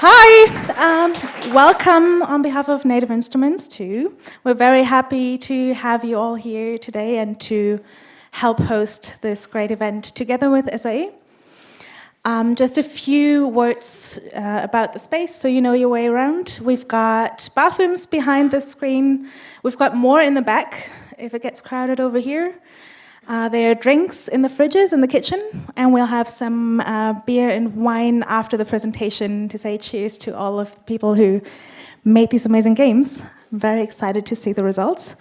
Hi, welcome on behalf of Native Instruments too. We're very happy to have you all here today and to help host this great event together with SA. Just a few words about the space so you know your way around. We've got bathrooms behind the screen. We've got more in the back if it gets crowded over here. There are drinks in the fridges in the kitchen, and we'll have some beer and wine after the presentation to say cheers to all of the people who made these amazing games. I'm very excited to see the results.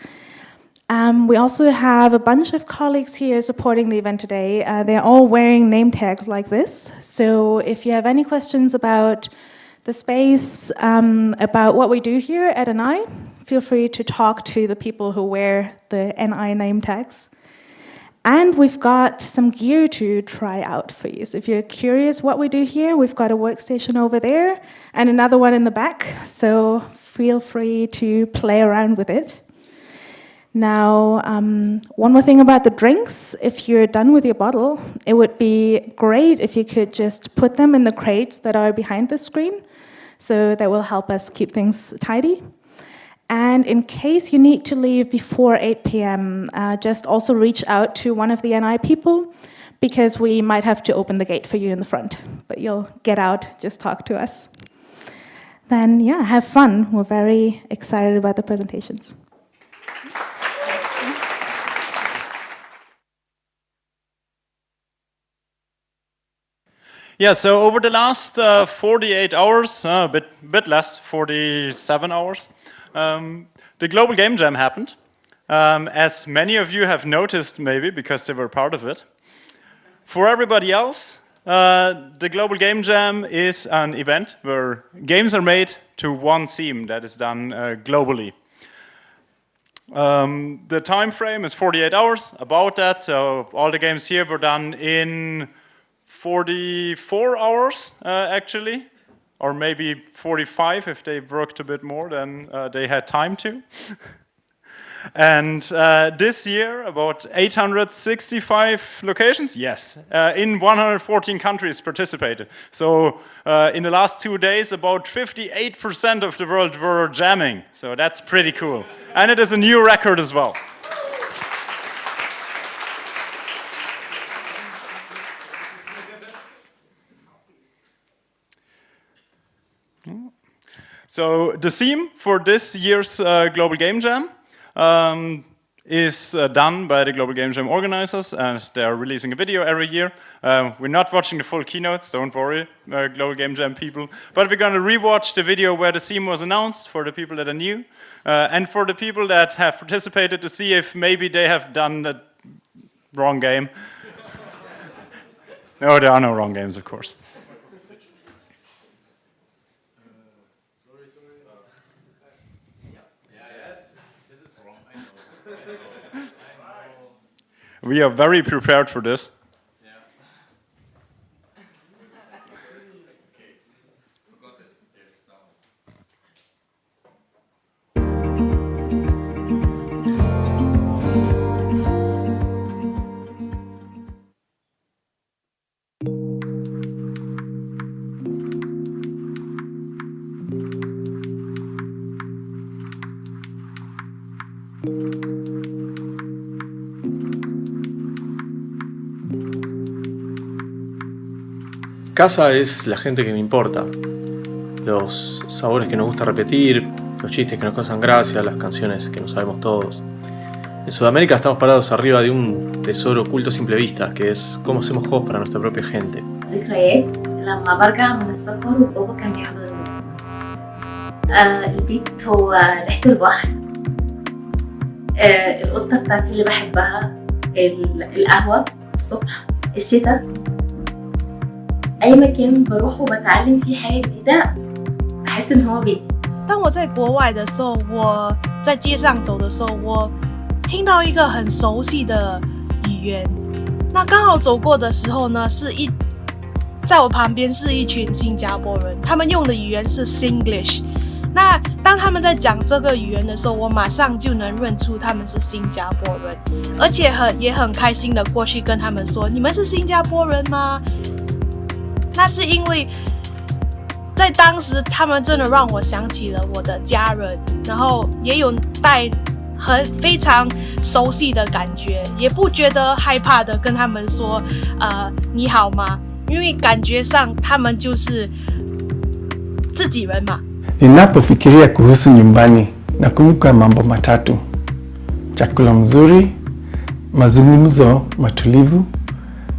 We also have a bunch of colleagues here supporting the event today. They're all wearing name tags like this. So if you have any questions about the space, about what we do here at NI, feel free to talk to the people who wear the NI name tags. And we've got some gear to try out for you. So if you're curious what we do here, we've got a workstation over there and another one in the back. So feel free to play around with it. Now, one more thing about the drinks. If you're done with your bottle, it would be great if you could just put them in the crates that are behind the screen. So that will help us keep things tidy. And in case you need to leave before 8 p.m., just also reach out to one of the NI people, because we might have to open the gate for you in the front. But you'll get out, just talk to us. Then, yeah, have fun. We're very excited about the presentations. Yeah, so over the last 48 hours, a bit less, 47 hours, the Global Game Jam happened, as many of you have noticed maybe because they were part of it. For everybody else, the Global Game Jam is an event where games are made to one theme that is done globally. The time frame is 48 hours, about that, so all the games here were done in 44 hours actually. Or maybe 45 if they worked a bit more than they had time to. And this year, about 865 locations, yes, in 114 countries participated. So in the last 2 days, about 58% of the world were jamming. So that's pretty cool. And it is a new record as well. So the theme for this year's Global Game Jam is done by the Global Game Jam organizers, and they are releasing a video every year. We're not watching the full keynotes, don't worry, Global Game Jam people, but we're going to rewatch the video where the theme was announced for the people that are new, and for the people that have participated to see if maybe they have done the wrong game. No, there are no wrong games, of course. We are very prepared for this. Casa es la gente que me importa, los sabores que nos gusta repetir, los chistes que nos causan gracia, las canciones que no sabemos todos. En Sudamérica estamos parados arriba de un tesoro oculto a simple vista, que es cómo hacemos juegos para nuestra propia gente. ذكريات لما برجع من السفر وبابا كان بيحضرني. البيت هو ريحة البحر، القطة بتاعتي اللي بحبها، القهوة الصبح، الشتاء. أي مكان بروح وبتعلم فيه حاجة جديدة بحس إن هو بيتي. 当我在国外的时候，我在街上走的时候，我听到一个很熟悉的语言。那刚好走过的时候呢，在我旁边是一群新加坡人，他们用的语言是 Singlish。那当他们在讲这个语言的时候，我马上就能认出他们是新加坡人，而且也很开心的过去跟他们说：“你们是新加坡人吗？”那是因为在当时他们真的让我想起了我的家人，然后也有带非常熟悉的感觉，也不觉得害怕的跟他们说你好吗？因为感觉上他们就是自己人嘛。Ninapofikiria kuhusu nyumbani nakumbuka mambo matatu: chakula mzuri, mazungumzo matulivu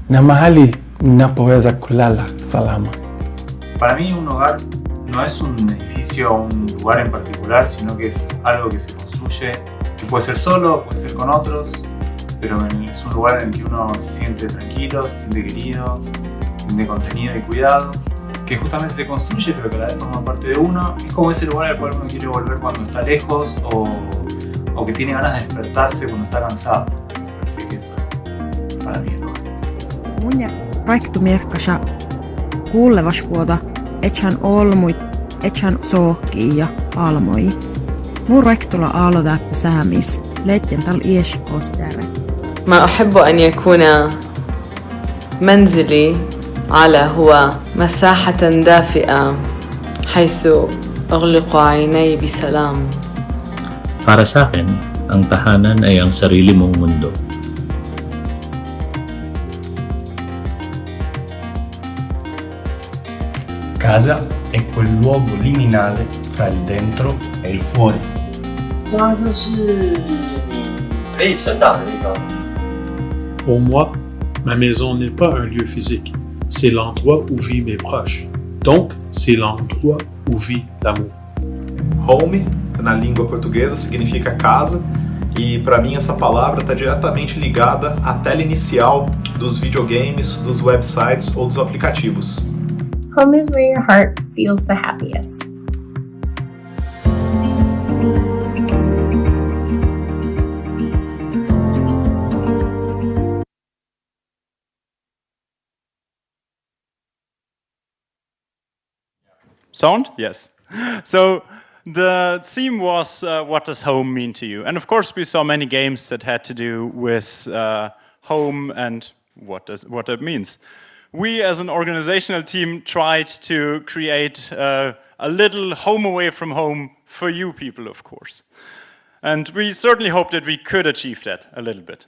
na mahali ninapoweza kulala salama. Para mí un hogar no es un edificio o un lugar en particular, sino que es algo que se construye, que puede ser solo, puede ser con otros, pero es un lugar en el que uno se siente tranquilo, se siente querido, se siente contenido y cuidado, que justamente se construye pero que a la vez forma parte de uno. Es como ese lugar al cual uno quiere volver cuando está lejos o que tiene ganas de despertarse cuando está cansado. Así que eso es para mí el hogar. Mun ja projektumiekkasa kuulevasvuota ethän olmuit, ethän sohkii ja almoi. Mun rektula aloita säämis, leitten tal ies ostere. ما أحب أن يكون منزلي هو مساحة دافئة حيث أغلق عيني بسلام. Para sa akin, ang tahanan ay ang sarili mong mundo. Casa è quel luogo liminale fra il dentro e il fuori. 家就是你可以成长的地方。 Pour moi, ma maison n'est pas un lieu physique, c'est l'endroit où vivent mes proches. Donc, c'est l'endroit où vit l'amour. Home, na língua portuguesa, significa casa, e para mim essa palavra está diretamente ligada à tela inicial dos videogames, dos websites ou dos aplicativos. Home is where your heart feels the happiest. Sound? Yes. So the theme was what does home mean to you? And of course we saw many games that had to do with home and what that means. We as an organizational team tried to create a little home away from home for you people, of course. And we certainly hope that we could achieve that a little bit.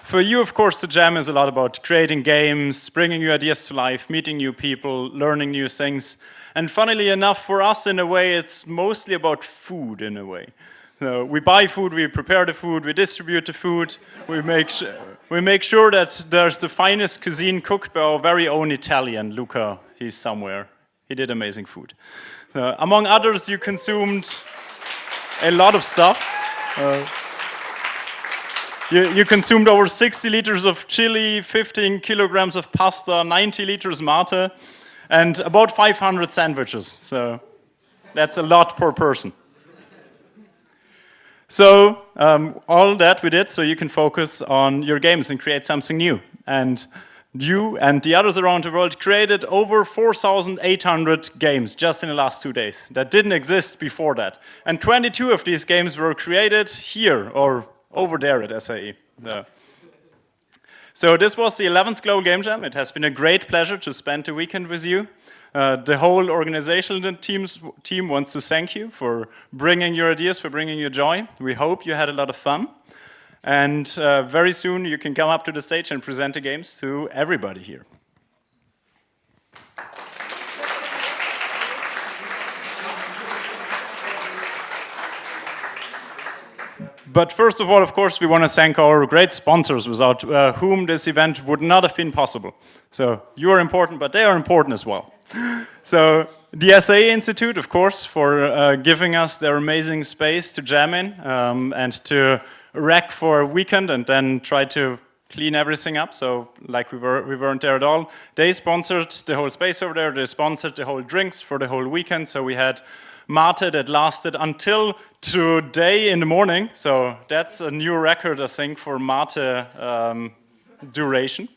For you, of course, the Jam is a lot about creating games, bringing new ideas to life, meeting new people, learning new things. And funnily enough, for us, in a way, it's mostly about food, in a way. So we buy food, we prepare the food, we distribute the food, we make sure that there's the finest cuisine cooked by our very own Italian, Luca. He's somewhere. He did amazing food. Among others, you consumed a lot of stuff. You consumed over 60 liters of chili, 15 kilograms of pasta, 90 liters mate, and about 500 sandwiches. So that's a lot per person. So all that we did so you can focus on your games and create something new. And you and the others around the world created over 4,800 games just in the last 2 days that didn't exist before that. And 22 of these games were created here or over there at SAE. So this was the 11th Global Game Jam. It has been a great pleasure to spend the weekend with you. The whole organizational team wants to thank you for bringing your ideas, for bringing your joy. We hope you had a lot of fun. And very soon you can come up to the stage and present the games to everybody here. But first of all, of course, we want to thank our great sponsors without whom this event would not have been possible. So you are important, but they are important as well. So the SAE Institute, of course, for giving us their amazing space to jam in and to wreck for a weekend and then try to clean everything up. So like we weren't there at all. They sponsored the whole space over there. They sponsored the whole drinks for the whole weekend. So we had mate that lasted until today in the morning. So that's a new record, I think, for mate duration.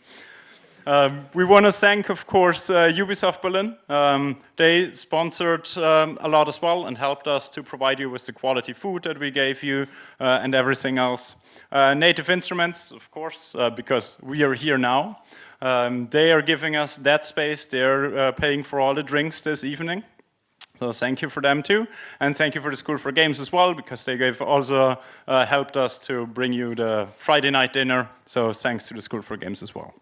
We want to thank, of course, Ubisoft Berlin. They sponsored a lot as well and helped us to provide you with the quality food that we gave you and everything else. Native Instruments, of course, because we are here now. They are giving us that space. They're paying for all the drinks this evening. So thank you for them too. And thank you for the School for Games as well, because they also helped us to bring you the Friday night dinner. So thanks to the School for Games as well.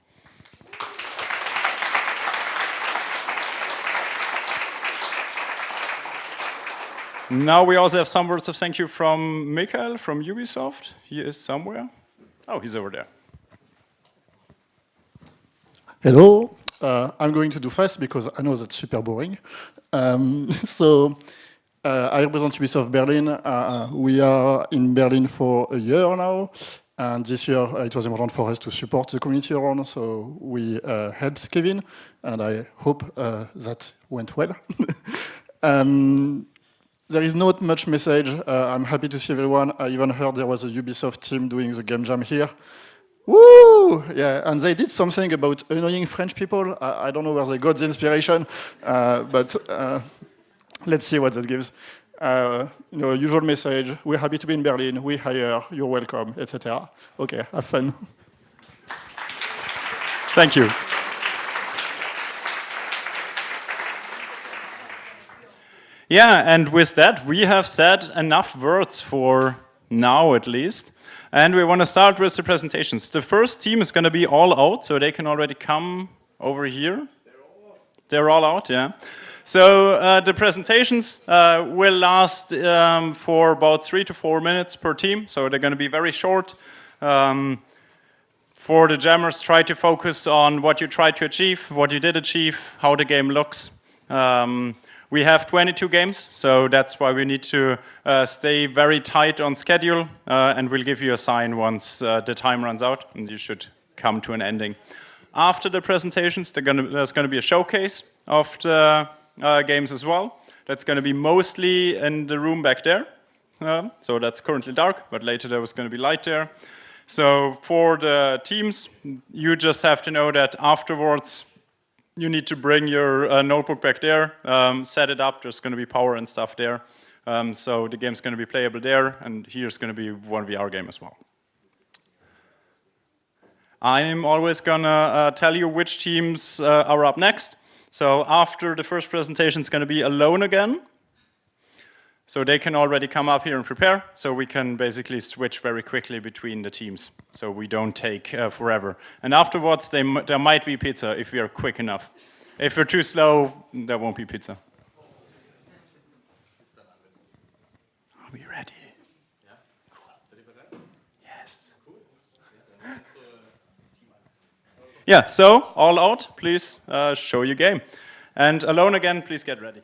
Now we also have some words of thank you from Michael from Ubisoft. He is somewhere. Oh, he's over there. Hello. I'm going to do fast because I know that's super boring. I represent Ubisoft Berlin. We are in Berlin for a year now. And this year it was important for us to support the community around. So we helped Kevin. And I hope that went well. There is not much message. I'm happy to see everyone. I even heard there was a Ubisoft team doing the game jam here. Woo! Yeah, and they did something about annoying French people. I don't know where they got the inspiration, but let's see what that gives. Usual message, we're happy to be in Berlin, we hire, you're welcome, etc. Okay, have fun. Thank you. Yeah, and with that, we have said enough words for now, at least. And we want to start with the presentations. The first team is going to be all out, so they can already come over here. They're all out, yeah. So the presentations will last for about 3 to 4 minutes per team, so they're going to be very short. For the jammers, try to focus on what you tried to achieve, what you did achieve, how the game looks. We have 22 games, so that's why we need to stay very tight on schedule, and we'll give you a sign once the time runs out, and you should come to an ending. After the presentations, there's going to be a showcase of the games as well. That's going to be mostly in the room back there. So that's currently dark, but later there was going to be light there. So for the teams, you just have to know that afterwards, you need to bring your notebook back there, set it up, there's going to be power and stuff there. So the game's going to be playable there, and here's going to be one VR game as well. I'm always going to tell you which teams are up next. So after the first presentation, it's going to be Alone again. So they can already come up here and prepare, so we can basically switch very quickly between the teams, so we don't take forever. And afterwards, there might be pizza if we are quick enough. If we're too slow, there won't be pizza. Are we ready? Yeah. Cool. Yes. Yeah, so all out, please show your game. And Alone again, please get ready.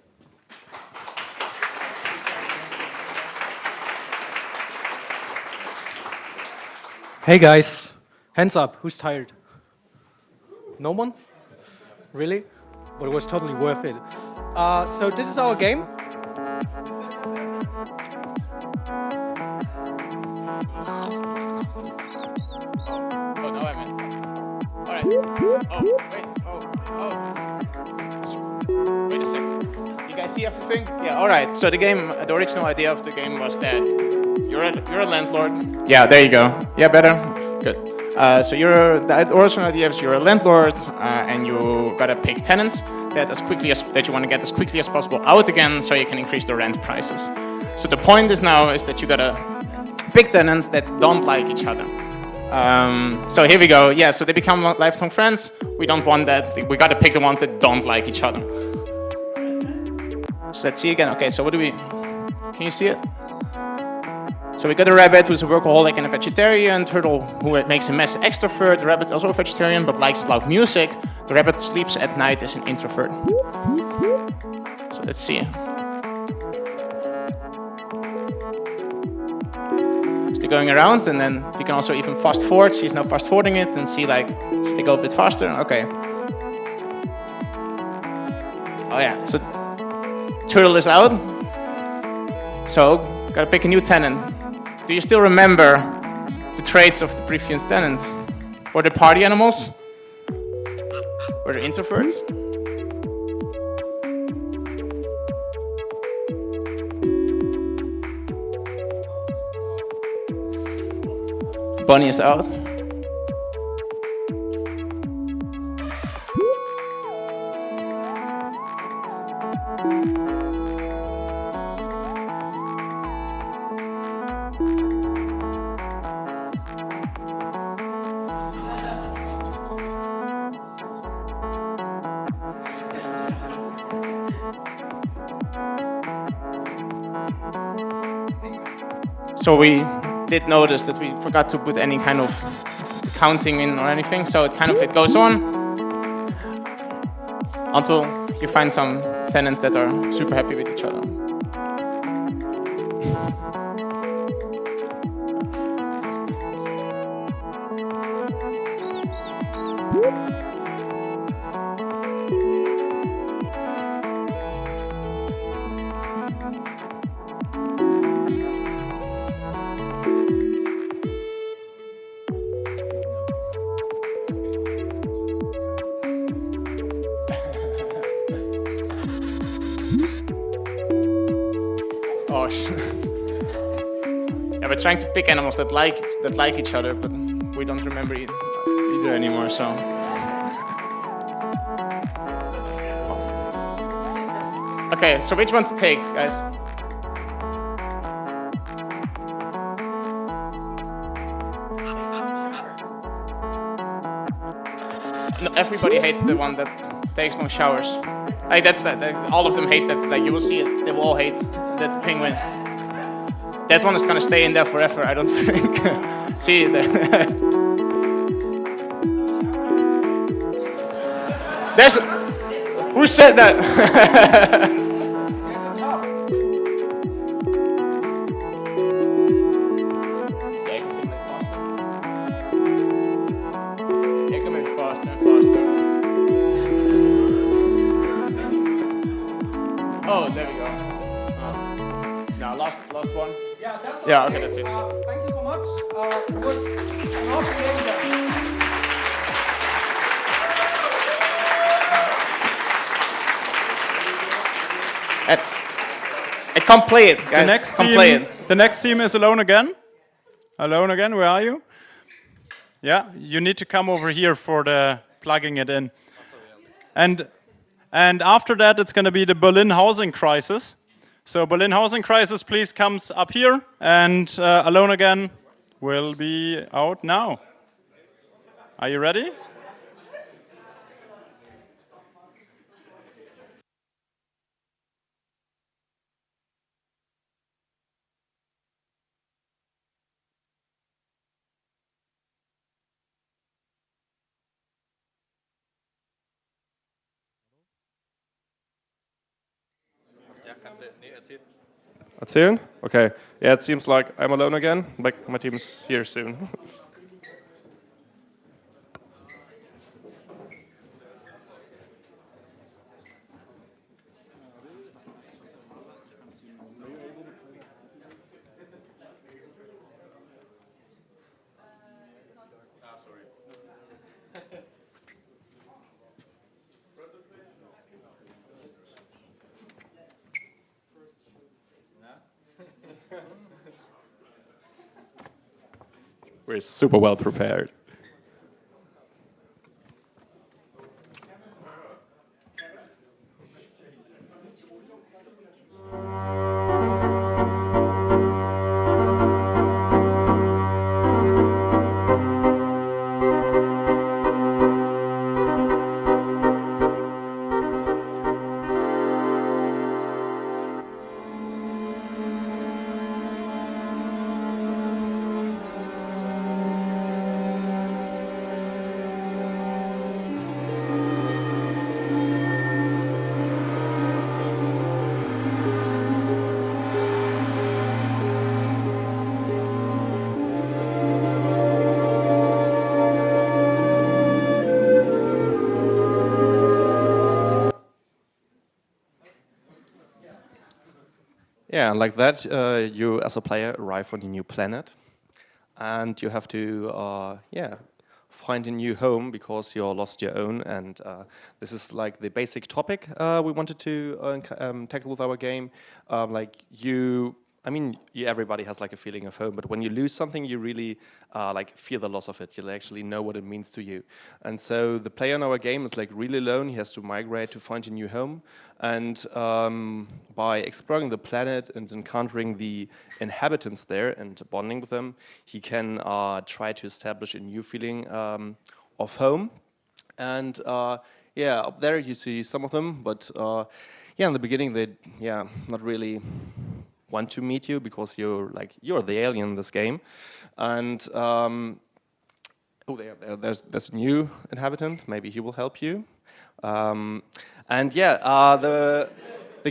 Hey guys, hands up, who's tired? No one? Really? But it was totally worth it. So this is our game. Oh, no, I'm in. All right. Oh, wait. Wait a second. You guys see everything? Yeah, all right. So the original idea of the game was that you're a landlord. Yeah, there you go. Yeah, better? Good. So the original idea is you're a landlord and you gotta pick tenants that you want to get as quickly as possible out again so you can increase the rent prices. So the point is that you gotta pick tenants that don't like each other. So here we go. Yeah, so they become lifelong friends. We don't want that. We gotta pick the ones that don't like each other. So let's see again. Okay, so can you see it? So we got a rabbit who's a workaholic and a vegetarian, turtle who makes a mess extrovert, the rabbit also a vegetarian but likes loud music, the rabbit sleeps at night as an introvert. So let's see. So they're going around and then you can also even fast forward. She's now fast forwarding it and see so they go a bit faster. Okay. Oh yeah, so turtle is out. So gotta pick a new tenant. Do you still remember the traits of the previous tenants? Or the party animals? We're introverts. Bunny is out. So we did notice that we forgot to put any kind of counting in or anything, so it goes on until you find some tenants that are super happy with each other. Oh, yeah, we're trying to pick animals that like each other, but we don't remember either anymore. So, okay, so which one to take, guys? No, everybody hates the one that takes no showers. Like all of them hate that. Like you will see it. They will all hate that penguin. That one is gonna stay in there forever. I don't think. See there's. Who said that? Oh, there we go. Now, last one. Yeah, that's yeah, okay, that's it. Thank you so much. It was an awesome game. I can't play it, guys. The next team is Alone Again. Alone Again, where are you? Yeah, you need to come over here for the plugging it in. And after that, it's going to be the Berlin housing crisis. So Berlin housing crisis, please comes up here, and Alone Again will be out now. Are you ready? Erzählen? Okay. Yeah, it seems like I'm alone again. Like my team's here soon. We're super well prepared. Yeah, and like that, you as a player arrive on a new planet, and you have to, find a new home because you lost your own, and this is like the basic topic we wanted to tackle with our game. Everybody has like a feeling of home, but when you lose something, you really like feel the loss of it. You actually know what it means to you. And so the player in our game is like really alone. He has to migrate to find a new home. And by exploring the planet and encountering the inhabitants there and bonding with them, he can try to establish a new feeling of home. And up there you see some of them, but in the beginning they not really want to meet you because you're the alien in this game. And there's a new inhabitant. Maybe he will help you. The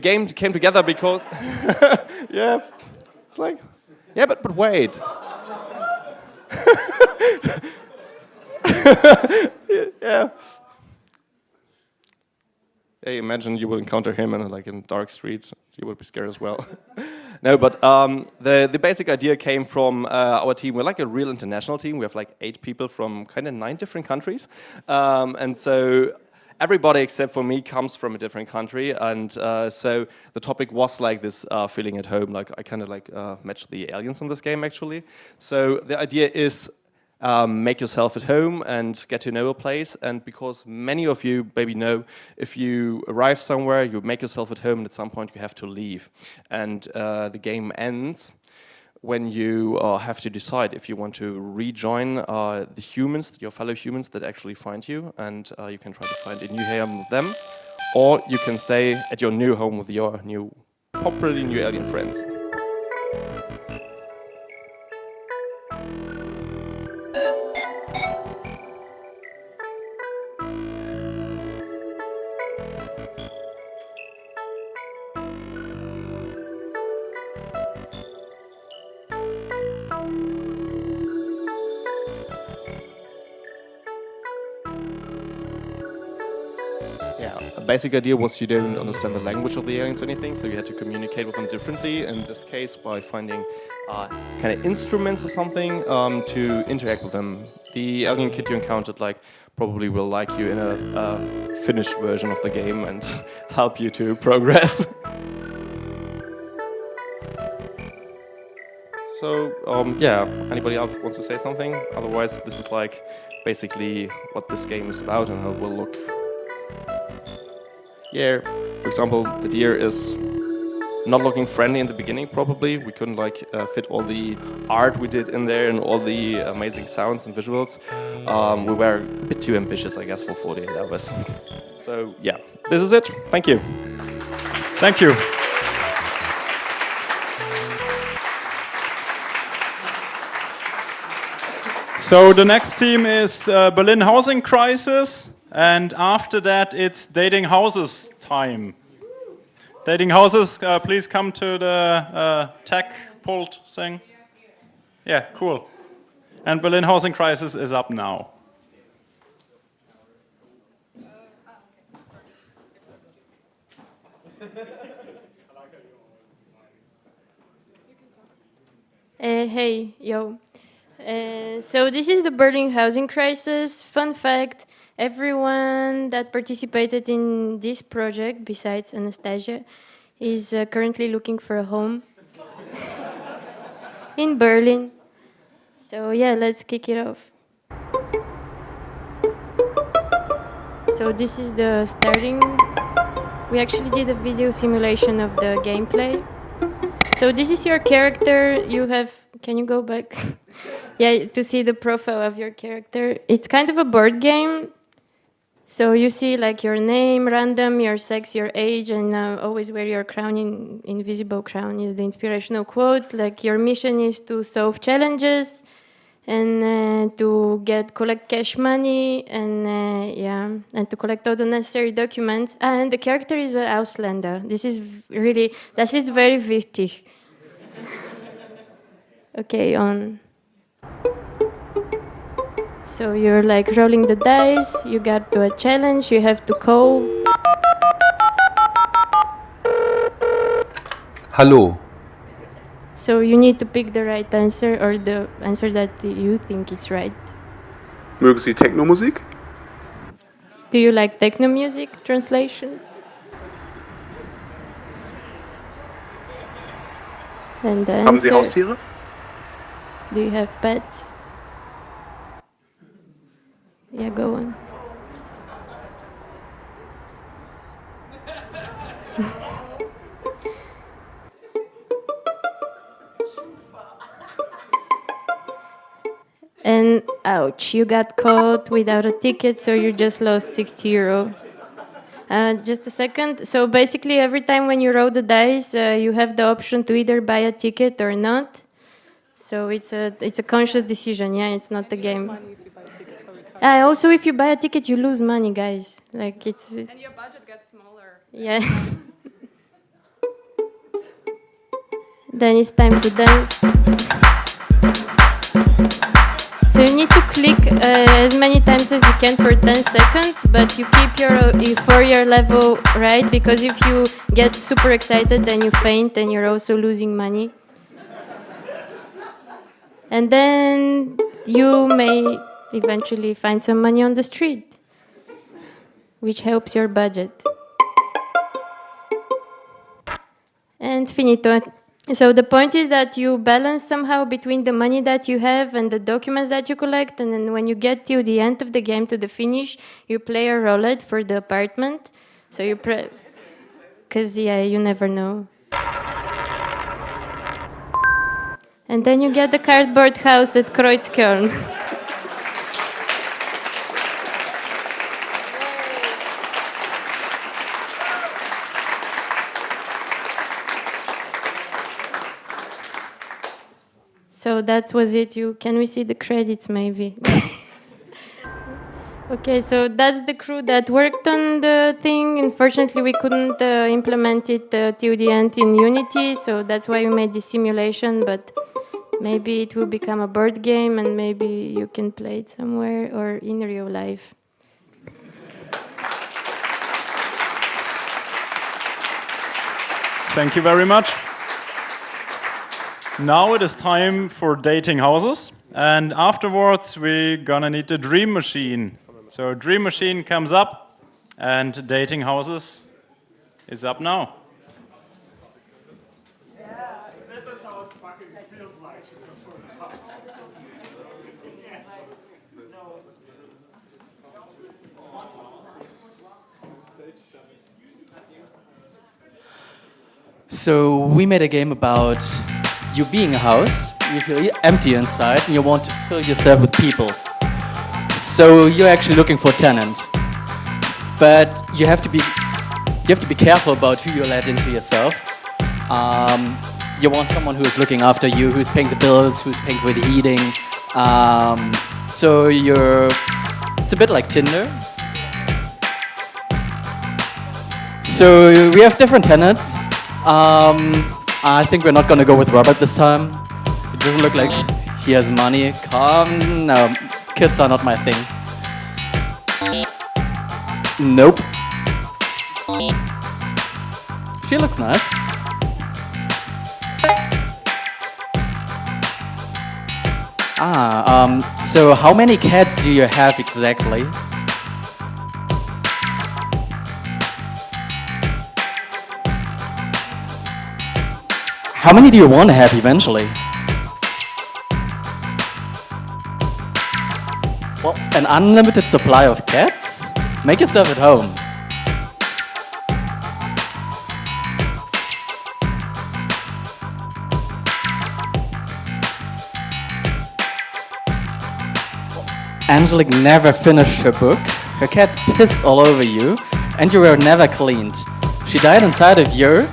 game came together because it's like but wait. Hey, imagine you will encounter him in a dark street. You would be scared as well. No, but the basic idea came from our team. We're like a real international team. We have like 8 people from kind of 9 different countries. And so everybody except for me comes from a different country. And so the topic was like this feeling at home. Like I kind of matched the aliens in this game actually. So the idea is make yourself at home and get to know a place. And because many of you maybe know, if you arrive somewhere, you make yourself at home, and at some point you have to leave. And the game ends when you have to decide if you want to rejoin the humans, your fellow humans that actually find you, and you can try to find a new home with them, or you can stay at your new home with your probably new alien friends. The basic idea was you don't understand the language of the aliens or anything, so you had to communicate with them differently, in this case by finding kind of instruments or something to interact with them. The alien kid you encountered probably will like you in a finished version of the game and help you to progress. So anybody else wants to say something? Otherwise this is basically what this game is about and how it will look. Yeah, for example, the deer is not looking friendly in the beginning, probably. We couldn't fit all the art we did in there and all the amazing sounds and visuals. We were a bit too ambitious, I guess, for 48 hours. So yeah, this is it. Thank you. Thank you. So the next team is Berlin Housing Crisis. And after that, it's Dating Houses time. Dating Houses, please come to the tech pult thing. Yeah, cool. And Berlin Housing Crisis is up now. Hey, yo. So this is the Berlin Housing Crisis. Fun fact. Everyone that participated in this project, besides Anastasia, is currently looking for a home in Berlin. So yeah, let's kick it off. So this is the starting. We actually did a video simulation of the gameplay. So this is your character. You have, can you go back? Yeah, to see the profile of your character. It's kind of a board game. So you see your name, random, your sex, your age, and always wear your crown, invisible crown is the inspirational quote. Your mission is to solve challenges and to collect cash money and to collect all the necessary documents. And the character is an Ausländer. Das ist very wichtig. Okay, on. So you're rolling the dice, you got to a challenge, you have to call. Hallo. So you need to pick the right answer or the answer that you think is right. Mögen Sie Techno-Musik? Do you like techno music translation? And the Haben Sie answer, Haustiere? do you have pets? Yeah, go on. And ouch, you got caught without a ticket, so you just lost 60 euro. Just a second. So basically, every time when you roll the dice, you have the option to either buy a ticket or not. So it's a conscious decision. Yeah, it's not a game. Also, if you buy a ticket, you lose money, guys. Like it's. And your budget gets smaller. Yeah. Then it's time to dance. So you need to click as many times as you can for 10 seconds, but you keep your euphoria level right, because if you get super excited, then you faint and you're also losing money. And then you may eventually find some money on the street, which helps your budget. And finito. So the point is that you balance somehow between the money that you have and the documents that you collect, and then when you get to the end of the game, to the finish, you play a roulette for the apartment. So you because yeah, you never know. And then you get the cardboard house at Kreuzkörn. So that was it. Can we see the credits, maybe? Okay, so that's the crew that worked on the thing. Unfortunately, we couldn't implement it till the end in Unity, so that's why we made this simulation, but maybe it will become a board game, and maybe you can play it somewhere or in real life. Thank you very much. Now it is time for dating houses, and afterwards we're gonna need the dream machine. So dream machine comes up, and dating houses is up now. This is how it fucking feels like. So we made a game about you being a house, you feel empty inside, and you want to fill yourself with people. So you're actually looking for a tenant, but you have to be careful about who you let into yourself. You want someone who is looking after you, who's paying the bills, who's paying for the heating. So it's a bit like Tinder. So we have different tenants. I think we're not gonna go with Robert this time. It doesn't look like he has money. No, kids are not my thing. Nope. She looks nice. So how many cats do you have exactly? How many do you want to have eventually? Well, an unlimited supply of cats? Make yourself at home. Angelique never finished her book, her cats pissed all over you, and you were never cleaned. She died inside of you,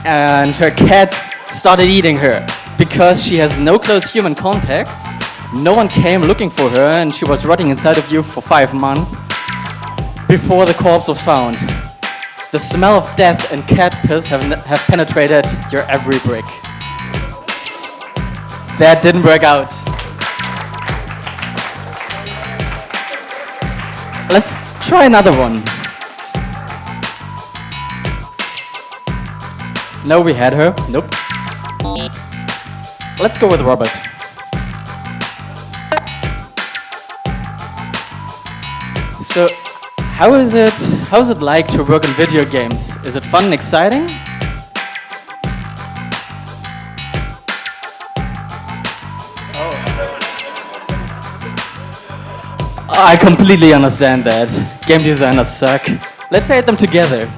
and her cats started eating her because she has no close human contacts. No one came looking for her, and she was rotting inside of you for 5 months before the corpse was found. The smell of death and cat piss have penetrated your every brick. That didn't work out. Let's try another one. No, we had her. Nope. Let's go with Robert. So, how is it like to work in video games? Is it fun and exciting? I completely understand that. Game designers suck. Let's hate them together.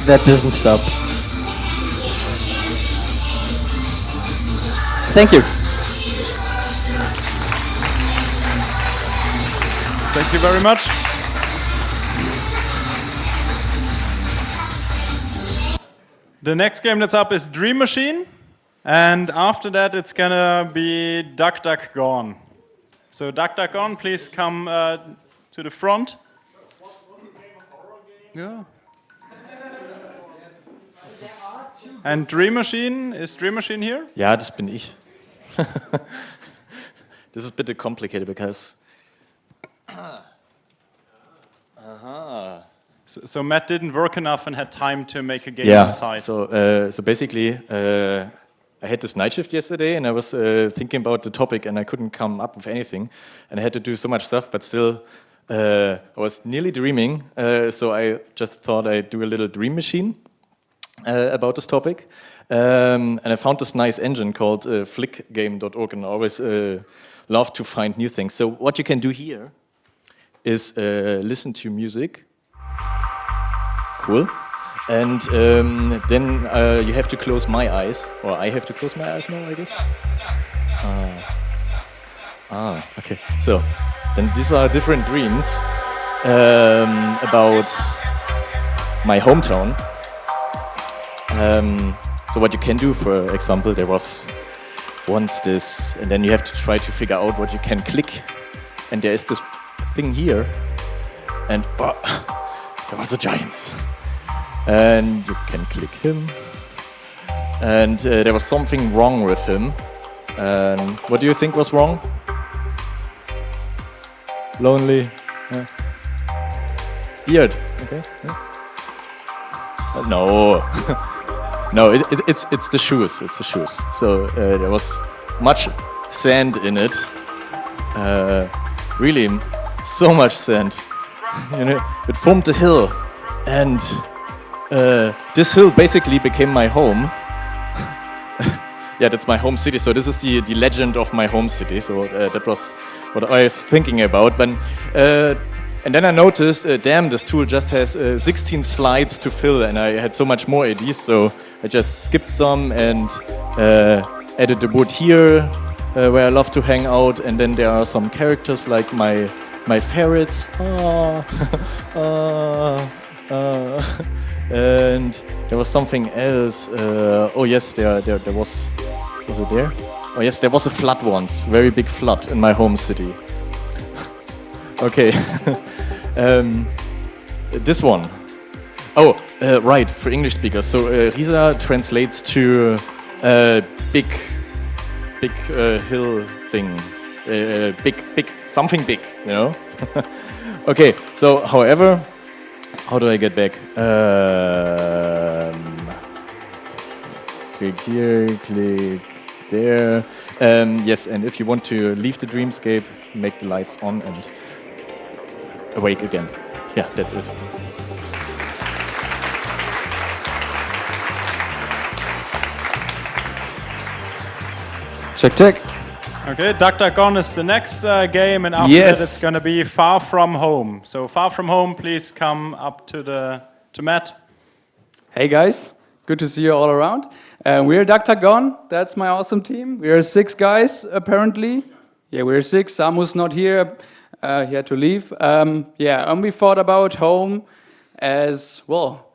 That doesn't stop. Thank you. Thank you very much. The next game that's up is Dream Machine, and after that it's gonna be Duck Duck Gone. So Duck Duck Gone, please come to the front. Yeah. And Dream Machine, is Dream Machine here? Ja, das bin ich. This is a bit complicated because... So Matt didn't work enough and had time to make a game on the side. So basically, I had this night shift yesterday, and I was thinking about the topic, and I couldn't come up with anything, and I had to do so much stuff, but still, I was nearly dreaming. So I just thought I'd do a little dream machine about this topic, and I found this nice engine called flickgame.org, and I always love to find new things. So what you can do here is listen to music. Cool. And then you have to close my eyes, or I have to close my eyes now, I guess. Okay. So then these are different dreams about my hometown. So what you can do, for example, there was once this, and then you have to try to figure out what you can click, and there is this thing here, and there was a giant, and you can click him, and there was something wrong with him. And what do you think was wrong? Lonely. Beard. Okay. No. No, it's the shoes. It's the shoes. So there was much sand in it. Really, so much sand. You know, it formed a hill, and this hill basically became my home. Yeah, that's my home city. So this is the legend of my home city. So that was what I was thinking about. But and then I noticed, damn, this tool just has 16 slides to fill, and I had so much more ideas. So I just skipped some and added the wood here, where I love to hang out. And then there are some characters like my ferrets. And there was something else. Oh yes, there was. Was it there? Oh yes, there was a flood once, very big flood in my home city. Okay, this one. Oh, right, for English speakers. So Risa translates to big hill thing, big something big, you know. Okay, so however, how do I get back? Click here, click there. Yes, and if you want to leave the dreamscape, make the lights on and awake again. Yeah, that's it. Check, check. Okay, Duck Duck Gone is the next game, and after that it's going to be Far From Home. So Far From Home, please come up to Matt. Hey guys, good to see you all around. We're Duck Duck Gone. That's my awesome team. We are 6 guys apparently. Yeah, we're 6. Samu's not here. He had to leave. And we thought about home as, well,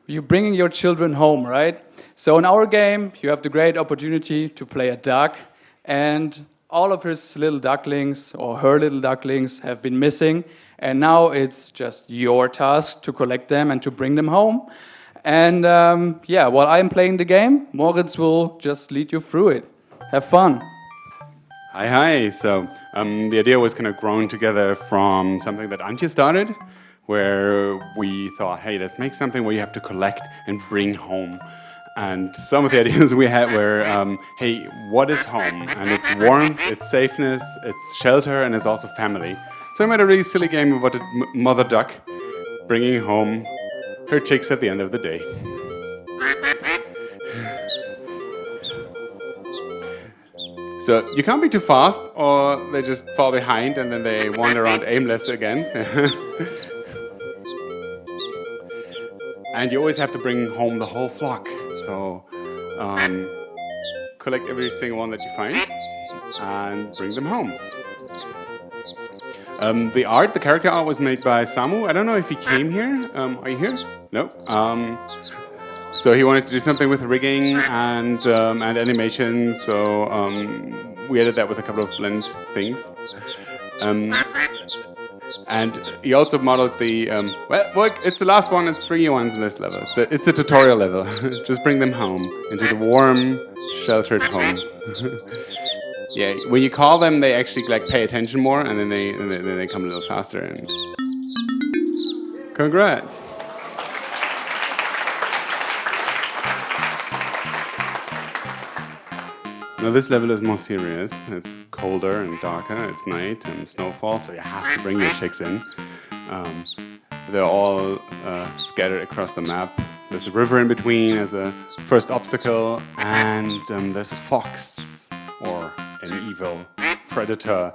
you're bringing your children home, right? So in our game, you have the great opportunity to play a duck, and all of his little ducklings, or her little ducklings, have been missing, and now it's just your task to collect them and to bring them home. And while I'm playing the game, Moritz will just lead you through it. Have fun. Hi. So the idea was kind of grown together from something that Antje started, where we thought, hey, let's make something where you have to collect and bring home. And some of the ideas we had were, hey, what is home? And it's warmth, it's safeness, it's shelter, and it's also family. So I made a really silly game about a mother duck bringing home her chicks at the end of the day. So you can't be too fast, or they just fall behind and then they wander around aimless again. And you always have to bring home the whole flock. So collect every single one that you find and bring them home. The character art was made by Samu. I don't know if he came here. Are you here? No. So he wanted to do something with rigging and animation. So we added that with a couple of blend things. And he also modeled the it's the last one. It's 3 ones in this level. It's the tutorial level. Just bring them home into the warm, sheltered home. Yeah, when you call them, they actually like pay attention more, and then they come a little faster. And congrats! Now this level is more serious. It's colder and darker. It's night and snowfall, so you have to bring your chicks in. They're all scattered across the map. There's a river in between as a first obstacle, and there's a fox or an evil predator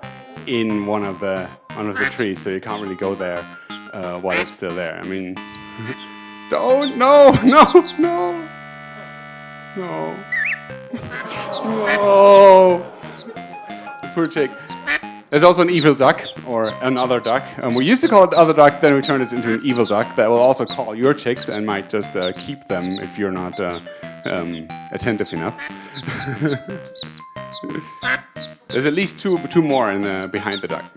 in one of the trees, so you can't really go there while it's still there. I mean, don't, no. No! Poor chick. There's also an evil duck, or another duck. We used to call it other duck, then we turned it into an evil duck that will also call your chicks and might just keep them if you're not attentive enough. There's at least two more behind the duck.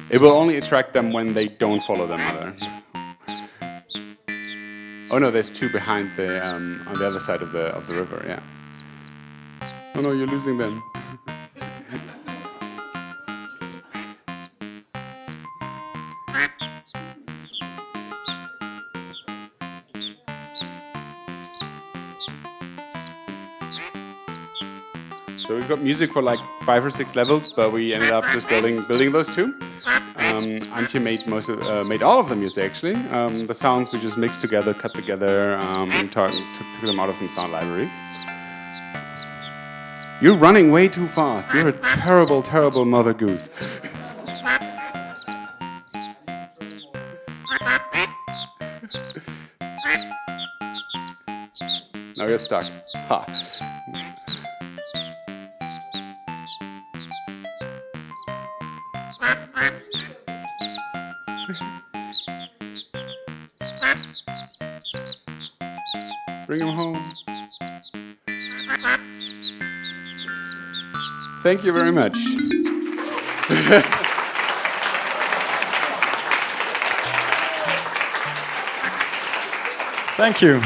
It will only attract them when they don't follow their mother. Oh no, there's 2 behind on the other side of the river, yeah. Oh no, you're losing them. So we've got music for like 5 or 6 levels, but we ended up just building those 2. Antje made all of the music actually. The sounds we just mixed together, cut together, and took them out of some sound libraries. You're running way too fast. You're a terrible, terrible mother goose. Now you're stuck. Ha. Bring him home. Thank you very much. Thank you.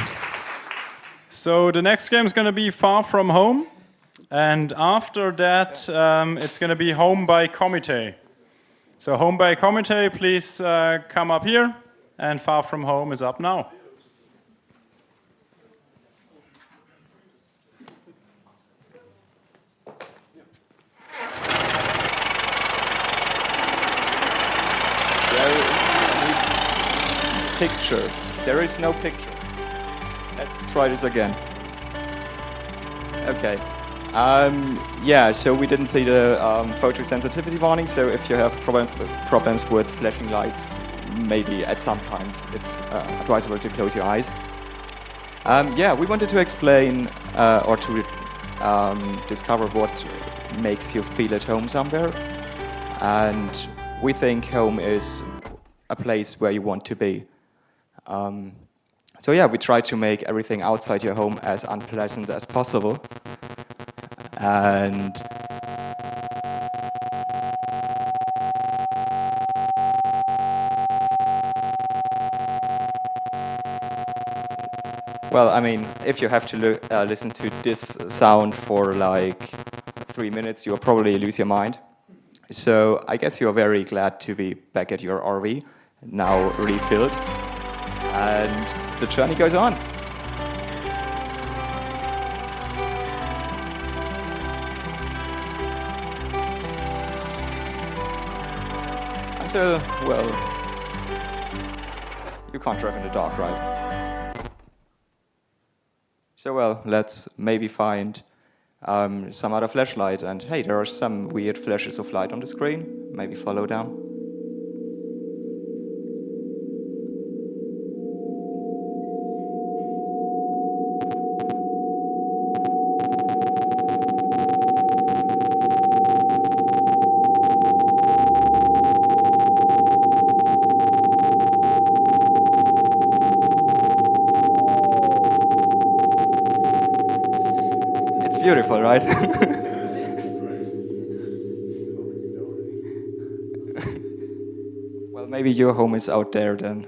So the next game is going to be Far From Home, and after that it's going to be Home by Committee. So Home by Committee, please come up here, and Far From Home is up now. Picture. There is no picture. Let's try this again. Okay. Yeah, so we didn't see the photosensitivity warning, so if you have problems with flashing lights, maybe at some times it's advisable to close your eyes. Yeah, we wanted to explain or to discover what makes you feel at home somewhere. And we think home is a place where you want to be. So yeah, we try to make everything outside your home as unpleasant as possible. And well, I mean, if you have to listen to this sound for like 3 minutes, you'll probably lose your mind. So I guess you're very glad to be back at your RV, now refilled, and the journey goes on. Until, well, you can't drive in the dark, right? So, well, let's maybe find some other flashlight. And hey, there are some weird flashes of light on the screen. Maybe follow them. It's beautiful, right? Well, maybe your home is out there then.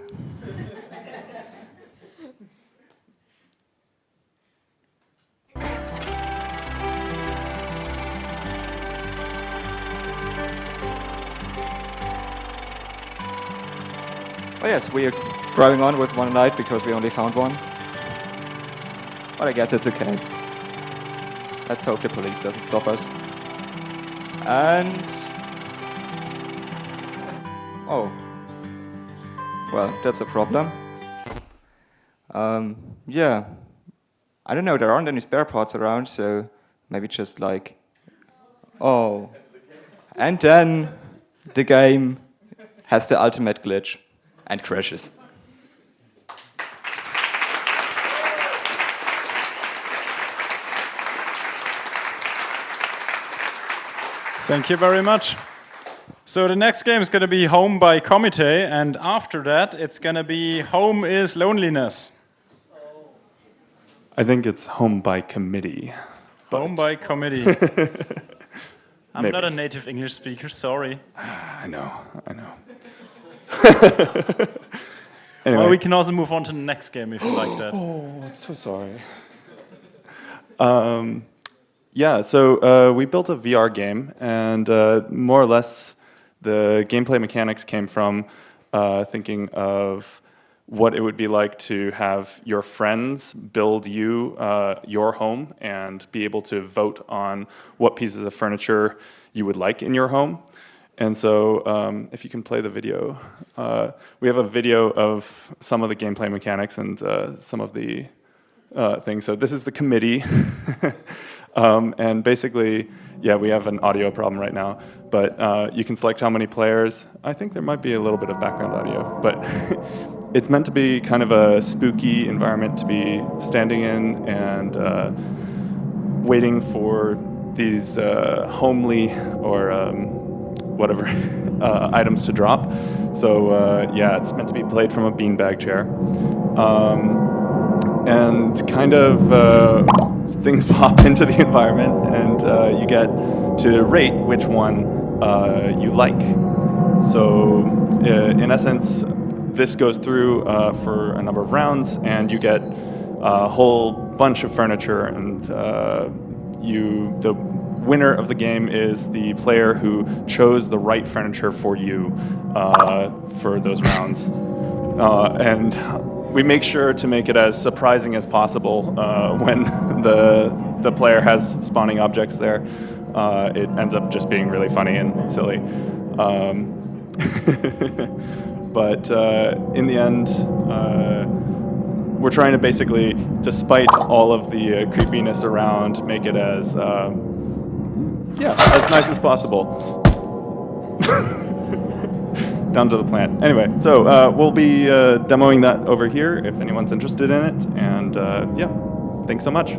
Oh yes, we are driving on with one light because we only found one. But I guess it's okay. Let's hope the police doesn't stop us. And... oh. Well, that's a problem. Yeah. I don't know, there aren't any spare parts around, so maybe just like... oh. And then the game has the ultimate glitch and crashes. Thank you very much. So the next game is going to be Home by Committee, and after that it's going to be Home is Loneliness. I think it's Home by Committee. Home by Committee. I'm Maybe. not a native English speaker, sorry. I know. Well, Anyway. we can also move on to the next game if you like that. Oh, I'm so sorry. Yeah, so we built a VR game, and more or less the gameplay mechanics came from thinking of what it would be like to have your friends build you your home and be able to vote on what pieces of furniture you would like in your home. And so if you can play the video, we have a video of some of the gameplay mechanics and some of the things. So this is the committee. And basically, yeah, we have an audio problem right now, but you can select how many players. I think there might be a little bit of background audio, but it's meant to be kind of a spooky environment to be standing in and waiting for these homely or whatever items to drop. So yeah, it's meant to be played from a beanbag chair. And kind of things pop into the environment, and you get to rate which one you like. So in essence, this goes through for a number of rounds, and you get a whole bunch of furniture, and the winner of the game is the player who chose the right furniture for you for those rounds. And we make sure to make it as surprising as possible when the player has spawning objects there. It ends up just being really funny and silly. But in the end, we're trying to basically, despite all of the creepiness around, make it as as nice as possible. Down to the plant. Anyway, so we'll be demoing that over here if anyone's interested in it. And yeah, thanks so much.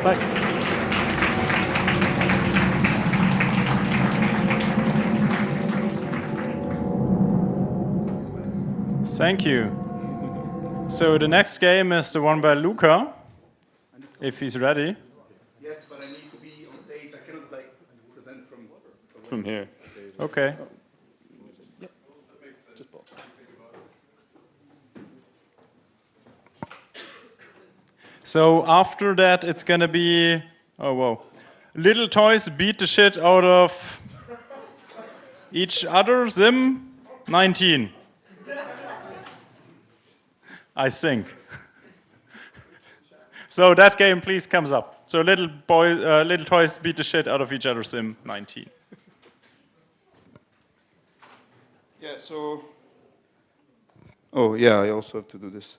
Bye. Thank you. So the next game is the one by Luca, if he's ready. Yes, but I need to be on stage. I cannot present from here. Okay. So after that, it's going to be, oh whoa, little toys beat the shit out of each other. Sim 19. I think. So that game, please, comes up. So little toys beat the shit out of each other. Sim 19. Yeah. So. Oh yeah, I also have to do this.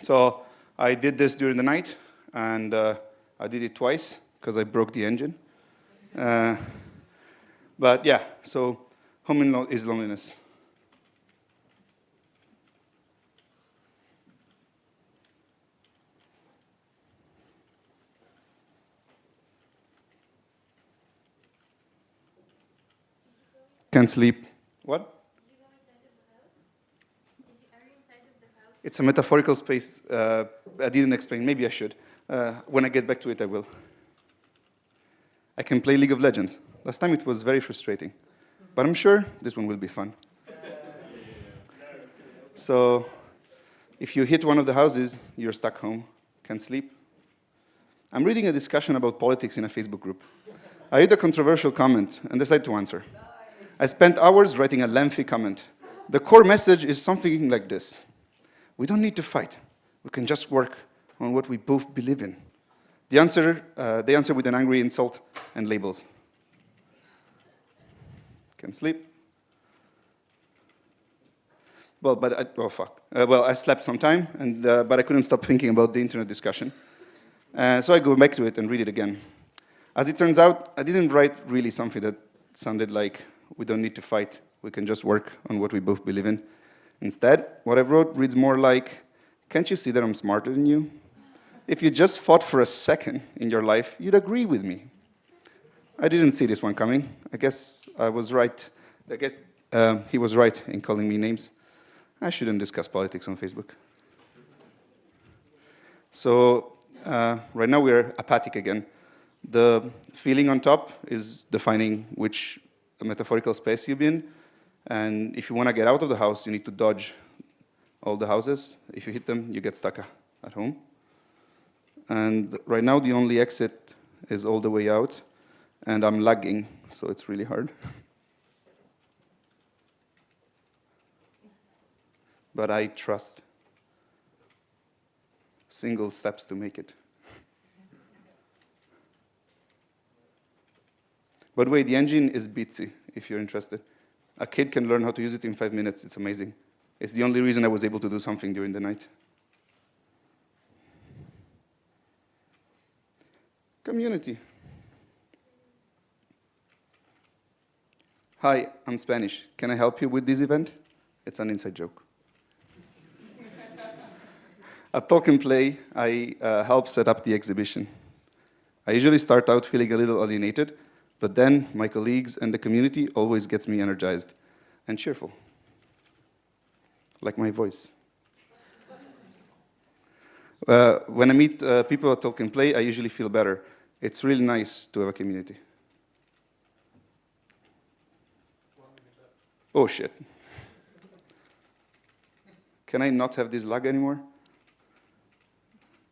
So I did this during the night, and I did it twice because I broke the engine. But yeah, so home is loneliness. Can't sleep. What? It's a metaphorical space. I didn't explain. Maybe I should. When I get back to it, I will. I can play League of Legends. Last time it was very frustrating. But I'm sure this one will be fun. So, if you hit one of the houses, you're stuck home. Can't sleep. I'm reading a discussion about politics in a Facebook group. I read a controversial comment and decided to answer. I spent hours writing a lengthy comment. The core message is something like this. We don't need to fight. We can just work on what we both believe in. They answer with an angry insult and labels. Can't sleep. Well, I slept sometime, but I couldn't stop thinking about the internet discussion. So I go back to it and read it again. As it turns out, I didn't write really something that sounded like, we don't need to fight. We can just work on what we both believe in. Instead, what I wrote reads more like, can't you see that I'm smarter than you? If you just fought for a second in your life, you'd agree with me. I didn't see this one coming. I guess I was right. I guess he was right in calling me names. I shouldn't discuss politics on Facebook. So right now we're apathic again. The feeling on top is defining which metaphorical space you've been. And if you want to get out of the house, you need to dodge all the houses. If you hit them, you get stuck at home. And right now, the only exit is all the way out. And I'm lagging, so it's really hard. But I trust single steps to make it. By the way, the engine is Bitsy, if you're interested. A kid can learn how to use it in 5 minutes. It's amazing. It's the only reason I was able to do something during the night. Community. Hi, I'm Spanish. Can I help you with this event? It's an inside joke. At Talk and Play, I help set up the exhibition. I usually start out feeling a little alienated, but then my colleagues and the community always gets me energized and cheerful, like my voice. When I meet people at Talk and Play, I usually feel better. It's really nice to have a community. Oh, shit. Can I not have this lag anymore?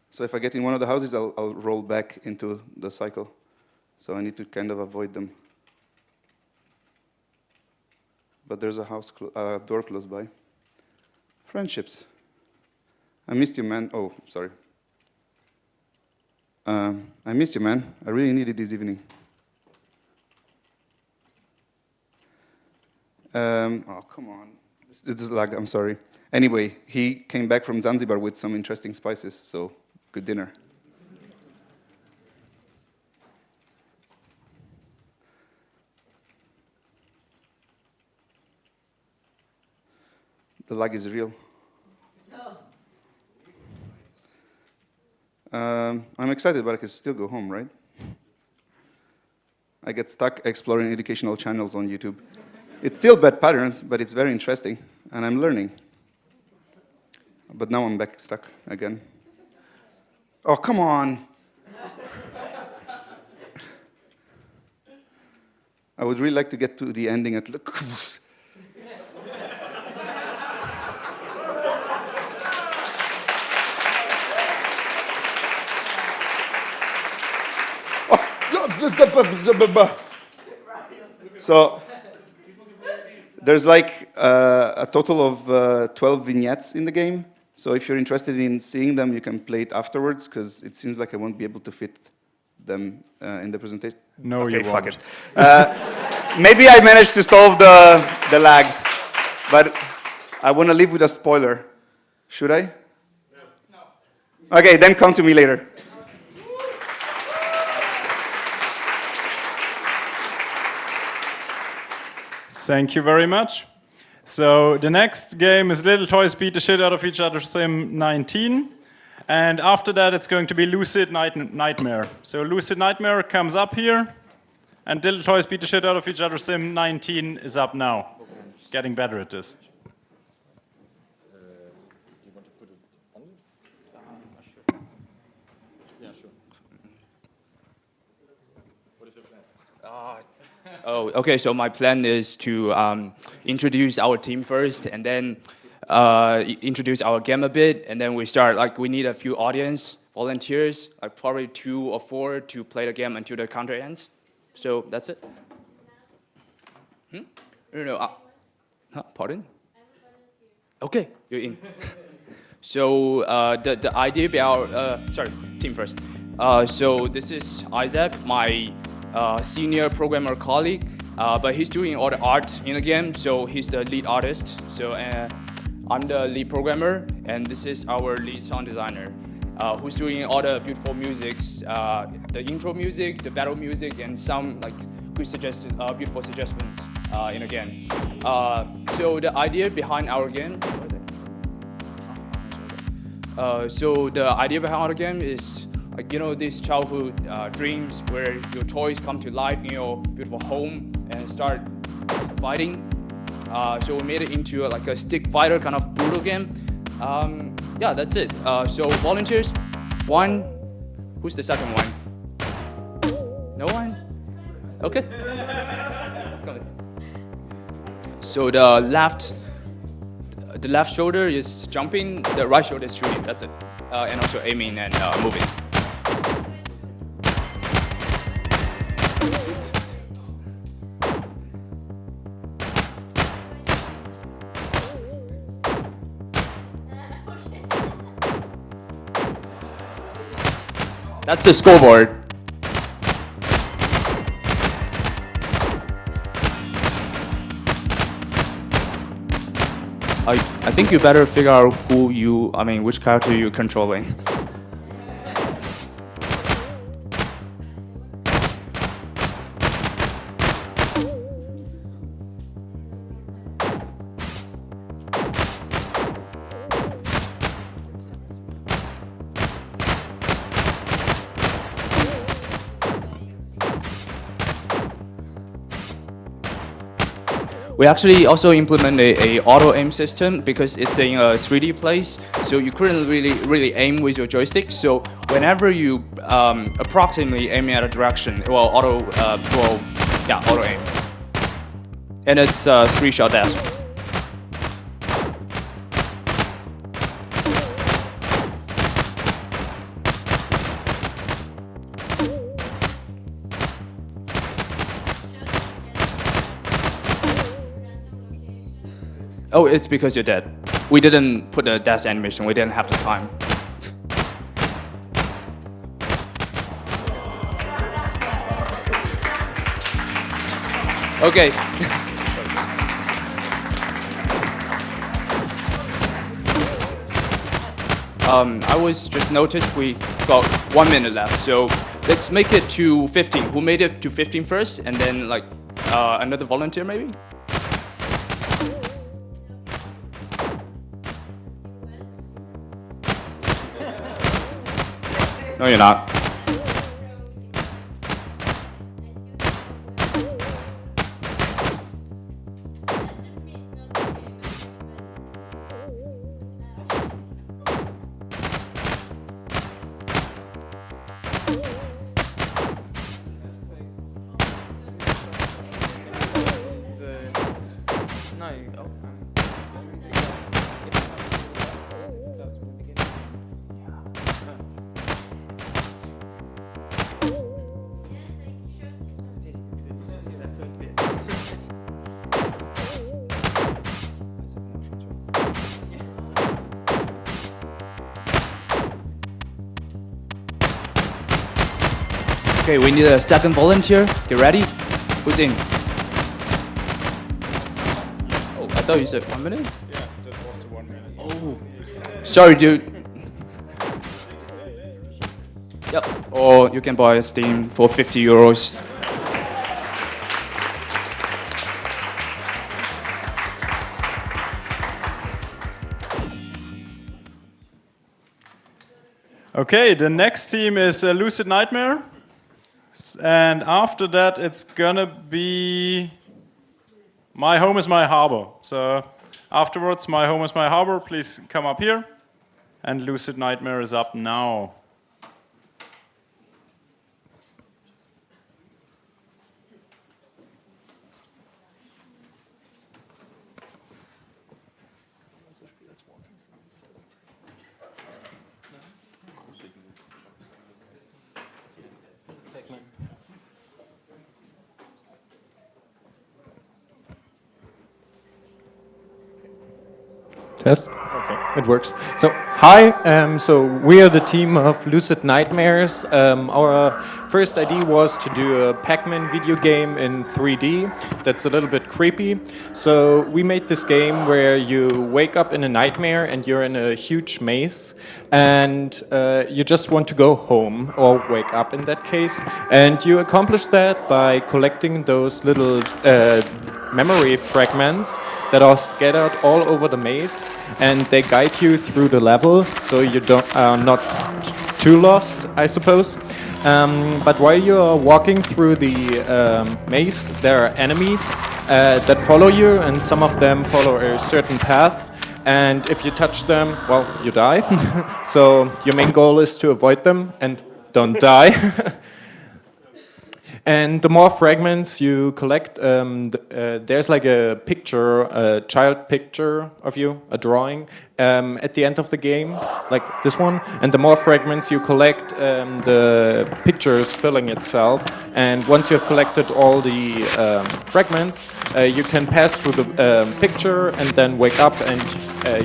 So if I get in one of the houses, I'll roll back into the cycle. So I need to kind of avoid them. But there's a door close by. Friendships. I missed you, man. Oh, sorry. I missed you, man. I really needed this evening. Oh, come on. This is lag, I'm sorry. Anyway, he came back from Zanzibar with some interesting spices, so good dinner. The lag is real. I'm excited, but I can still go home, right? I get stuck exploring educational channels on YouTube. It's still bad patterns, but it's very interesting, and I'm learning. But now I'm back stuck again. Oh, come on! I would really like to get to the ending at... So there's like a total of 12 vignettes in the game. So if you're interested in seeing them, you can play it afterwards, because it seems like I won't be able to fit them in the presentation. No, okay, you fuck won't. it. Maybe I managed to solve the lag, but I want to leave with a spoiler. Should I? No. Okay, then come to me later. Thank you very much. So the next game is Little Toys Beat the Shit Out of Each Other Sim 19. And after that, it's going to be Lucid Nightmare. So Lucid Nightmare comes up here, and Little Toys Beat the Shit Out of Each Other Sim 19 is up now. Getting better at this. Oh, okay. So my plan is to introduce our team first, and then introduce our game a bit, and then we start. Like, we need a few audience volunteers, like probably 2 or 4, to play the game until the counter ends. So that's it. No. Pardon? Okay, you're in. So the idea about sorry, team first. So this is Isaac, my senior programmer colleague, but he's doing all the art in the game, so he's the lead artist. So I'm the lead programmer, and this is our lead sound designer, who's doing all the beautiful musics, the intro music, the battle music, and some like good beautiful suggestions in the game. So the idea behind our game. So the idea behind our game is, like, you know, these childhood dreams where your toys come to life in your beautiful home and start fighting. So we made it into like a stick fighter kind of brutal game. Yeah, that's it. So volunteers, 1. Who's the second one? No one? Okay. So the left shoulder is jumping, the right shoulder is shooting. That's it. And also aiming and moving. That's the scoreboard. I think you better figure out which character you're controlling. We actually also implement a auto aim system because it's in a 3D place, so you couldn't really aim with your joystick. So whenever you approximately aim at a direction, it will auto aim, and it's 3-shot dash. Oh, it's because you're dead. We didn't put a dash animation. We didn't have the time. Okay. I was just noticed we got 1 minute left, so let's make it to 15. Who made it to 15 first, and then like another volunteer maybe? No, you're not. Okay, we need a second volunteer. Get ready. Who's in? Oh, I thought you said 1 minute? Yeah, that was the 1 minute. Oh, sorry, dude. Yep. Or you can buy a Steam for 50 euros. Okay, the next team is Lucid Nightmare. And after that, it's gonna be My Home is My Harbor. So afterwards, My Home is My Harbor, please come up here. And Lucid Nightmare is up now. Test. Okay, it works. So, hi. So we are the team of Lucid Nightmares. Our first idea was to do a Pac-Man video game in 3D. That's a little bit creepy. So we made this game where you wake up in a nightmare and you're in a huge maze, and you just want to go home or wake up in that case. And you accomplish that by collecting those little memory fragments that are scattered all over the maze, and they guide you through the level, so you are not too lost, I suppose. But while you are walking through the maze, there are enemies that follow you, and some of them follow a certain path. And if you touch them, well, you die. So your main goal is to avoid them and don't die. And the more fragments you collect, there's like a picture, a child picture of you, a drawing, at the end of the game, like this one. And the more fragments you collect, the picture is filling itself. And once you have collected all the fragments, you can pass through the picture and then wake up and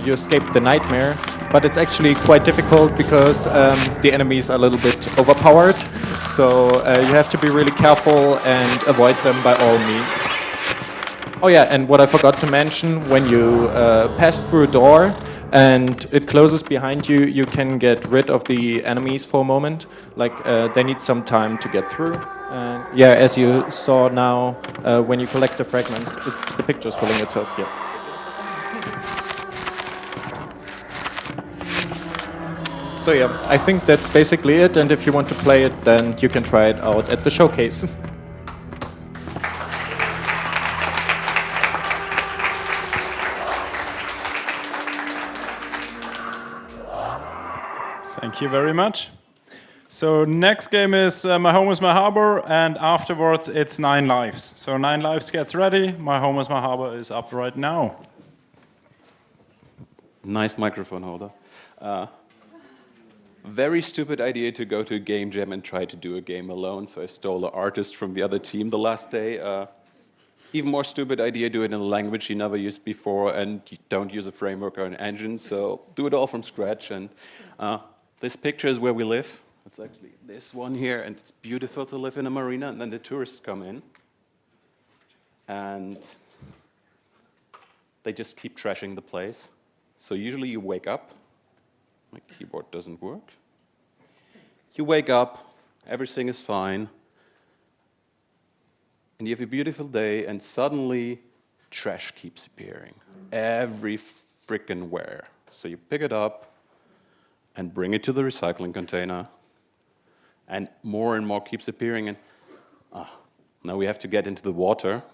you escape the nightmare. But it's actually quite difficult because the enemies are a little bit overpowered. So you have to be really careful and avoid them by all means. Oh yeah, and what I forgot to mention, when you pass through a door and it closes behind you, you can get rid of the enemies for a moment. Like they need some time to get through. Yeah, as you saw now, when you collect the fragments, the picture's filling itself here. So yeah, I think that's basically it, and if you want to play it, then you can try it out at the showcase. Thank you very much. So next game is My Home is My Harbor, and afterwards it's 9 Lives. So 9 Lives gets ready. My Home is My Harbor is up right now. Nice microphone holder. Very stupid idea to go to a game jam and try to do a game alone, so I stole an artist from the other team the last day. Even more stupid idea, do it in a language you never used before, and you don't use a framework or an engine, so do it all from scratch. And this picture is where we live. It's actually this one here, and it's beautiful to live in a marina, and then the tourists come in, and they just keep trashing the place. So usually you wake up. My keyboard doesn't work. You wake up, everything is fine, and you have a beautiful day, and suddenly trash keeps appearing every frickin' where. So you pick it up and bring it to the recycling container, and more keeps appearing, and now we have to get into the water.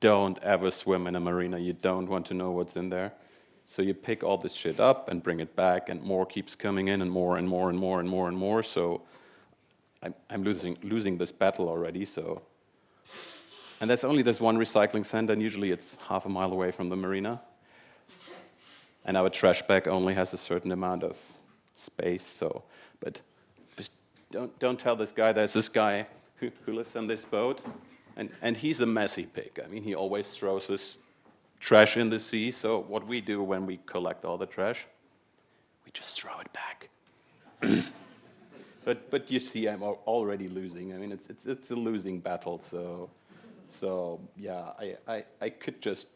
Don't ever swim in a marina. You don't want to know what's in there. So you pick all this shit up and bring it back, and more keeps coming in, and more and more and more and more and more. So I'm losing this battle already. So, and there's only this one recycling center, and usually it's half a mile away from the marina. And our trash bag only has a certain amount of space. So, but just don't tell this guy. There's this guy who lives on this boat, and he's a messy pig. I mean, he always throws this trash in the sea. So what we do when we collect all the trash, we just throw it back. But you see, I'm already losing. I mean, it's a losing battle. So yeah, I could just.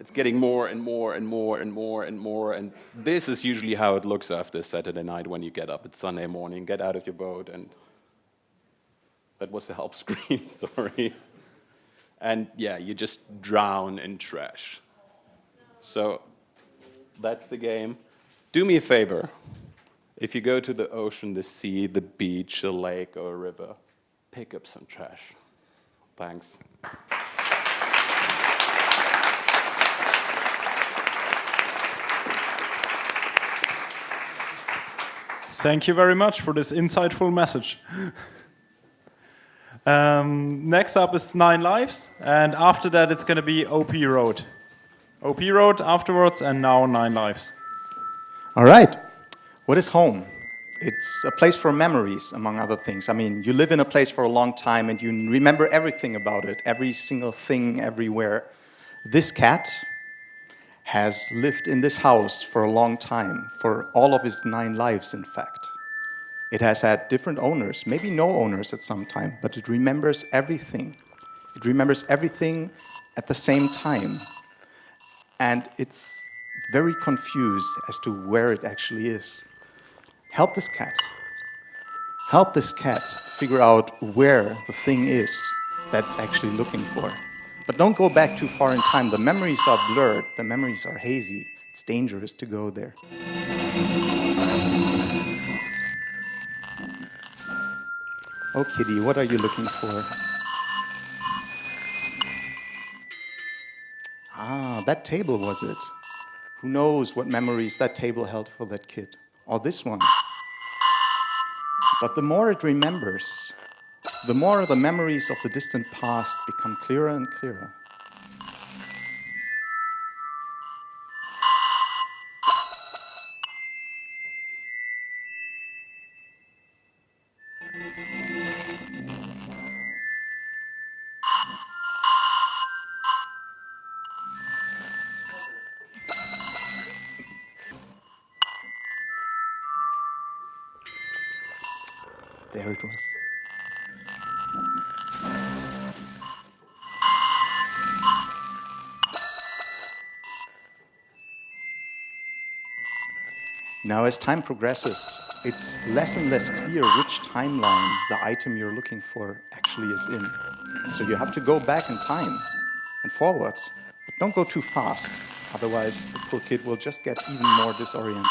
It's getting more and more and more and more and more. And this is usually how it looks after Saturday night when you get up. It's Sunday morning, get out of your boat, and that was the help screen. Sorry. And yeah, you just drown in trash. So that's the game. Do me a favor. If you go to the ocean, the sea, the beach, a lake, or a river, pick up some trash. Thanks. Thank you very much for this insightful message. Next up is 9 Lives, and after that it's going to be OP Road. OP Road afterwards, and now 9 Lives. All right. What is home? It's a place for memories, among other things. I mean, you live in a place for a long time and you remember everything about it, every single thing, everywhere. This cat has lived in this house for a long time, for all of his 9 lives, in fact. It has had different owners, maybe no owners at some time, but it remembers everything. It remembers everything at the same time. And it's very confused as to where it actually is. Help this cat. Help this cat figure out where the thing is that's actually looking for. But don't go back too far in time. The memories are blurred. The memories are hazy. It's dangerous to go there. Oh, kitty, what are you looking for? Ah, that table was it. Who knows what memories that table held for that kid? Or this one. But the more it remembers, the more the memories of the distant past become clearer and clearer. There it was. Now, as time progresses, it's less and less clear which timeline the item you're looking for actually is in. So you have to go back in time and forward. But don't go too fast, otherwise the poor kid will just get even more disoriented.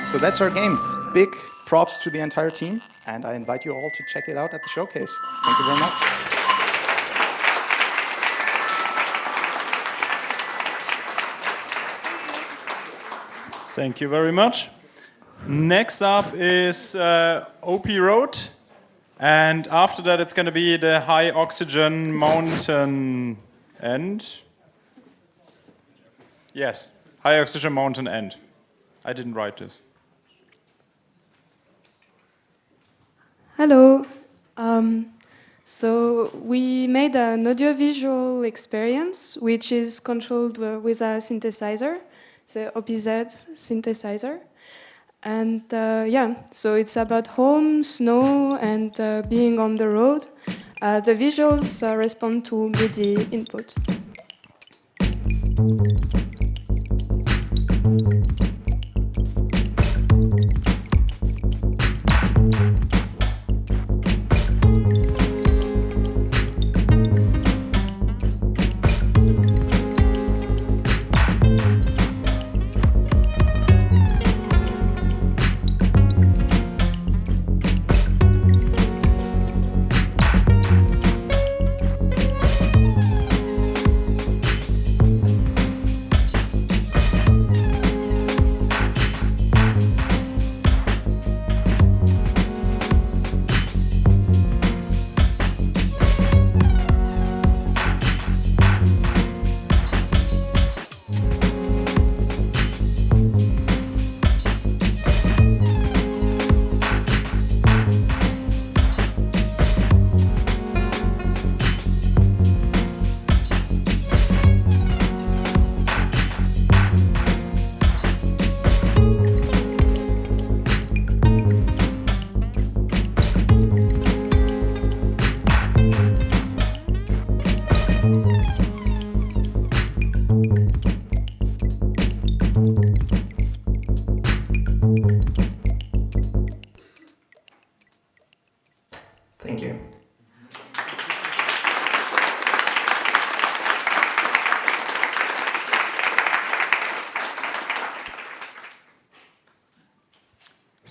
So that's our game. Big props to the entire team, and I invite you all to check it out at the showcase. Thank you very much. Thank you very much. Next up is OP Road, and after that it's going to be the High Oxygen Mountain End. Yes, High Oxygen Mountain End. I didn't write this. Hello. So we made an audiovisual experience which is controlled with a synthesizer, the OPZ synthesizer. And yeah, so it's about home, snow, and being on the road. The visuals respond to MIDI input.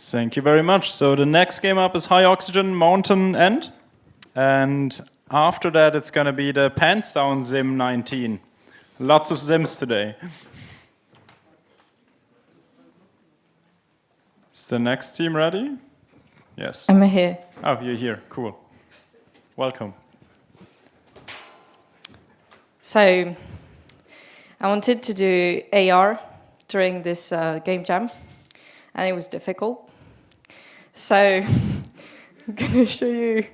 Thank you very much. So the next game up is High Oxygen Mountain End. And after that, it's going to be the Pants Down Sim 19. Lots of Sims today. Is the next team ready? Yes. I'm here. Oh, you're here. Cool. Welcome. So, I wanted to do AR during this game jam, and it was difficult. So, I'm going to show you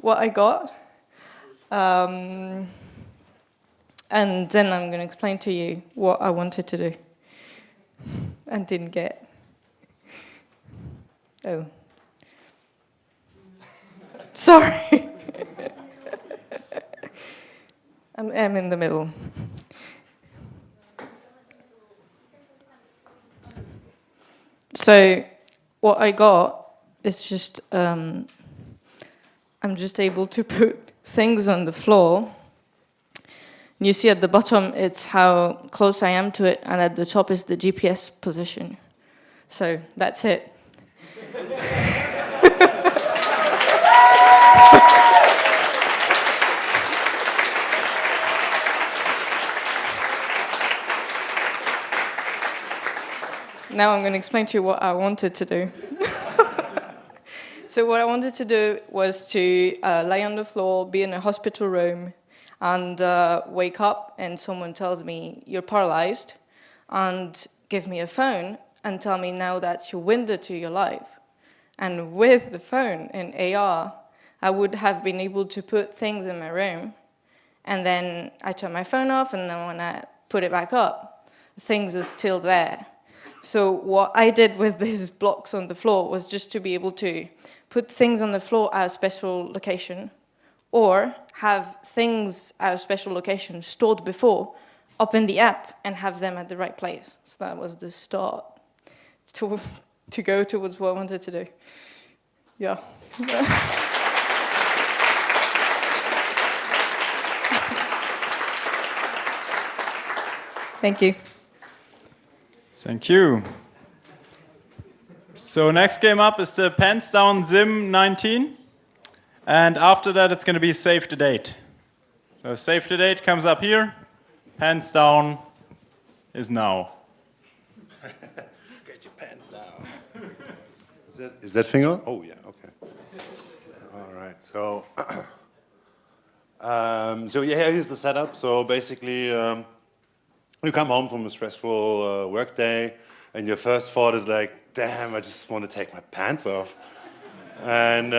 what I got. And then I'm going to explain to you what I wanted to do and didn't get. Oh. Sorry. I'm in the middle. So what I got is just, I'm just able to put things on the floor. You see at the bottom, it's how close I am to it, and at the top is the GPS position. So that's it. Now I'm going to explain to you what I wanted to do. So what I wanted to do was to lie on the floor, be in a hospital room, and wake up and someone tells me, you're paralyzed, and give me a phone and tell me now that's your window to your life. And with the phone in AR, I would have been able to put things in my room, and then I turn my phone off, and then when I put it back up, things are still there. So what I did with these blocks on the floor was just to be able to put things on the floor at a special location, or have things at a special location stored before, open the app and have them at the right place. So that was the start to go towards what I wanted to do. Yeah. Thank you. Thank you. So next game up is the Pants Down Sim 19. And after that, it's going to be Save the Date. So Save the Date comes up here. Pants Down is now. Get your pants down. Is that thing on? Oh, yeah, okay. All right, so... so yeah, here's the setup. So basically, you come home from a stressful work day, and your first thought is like, damn, I just want to take my pants off. And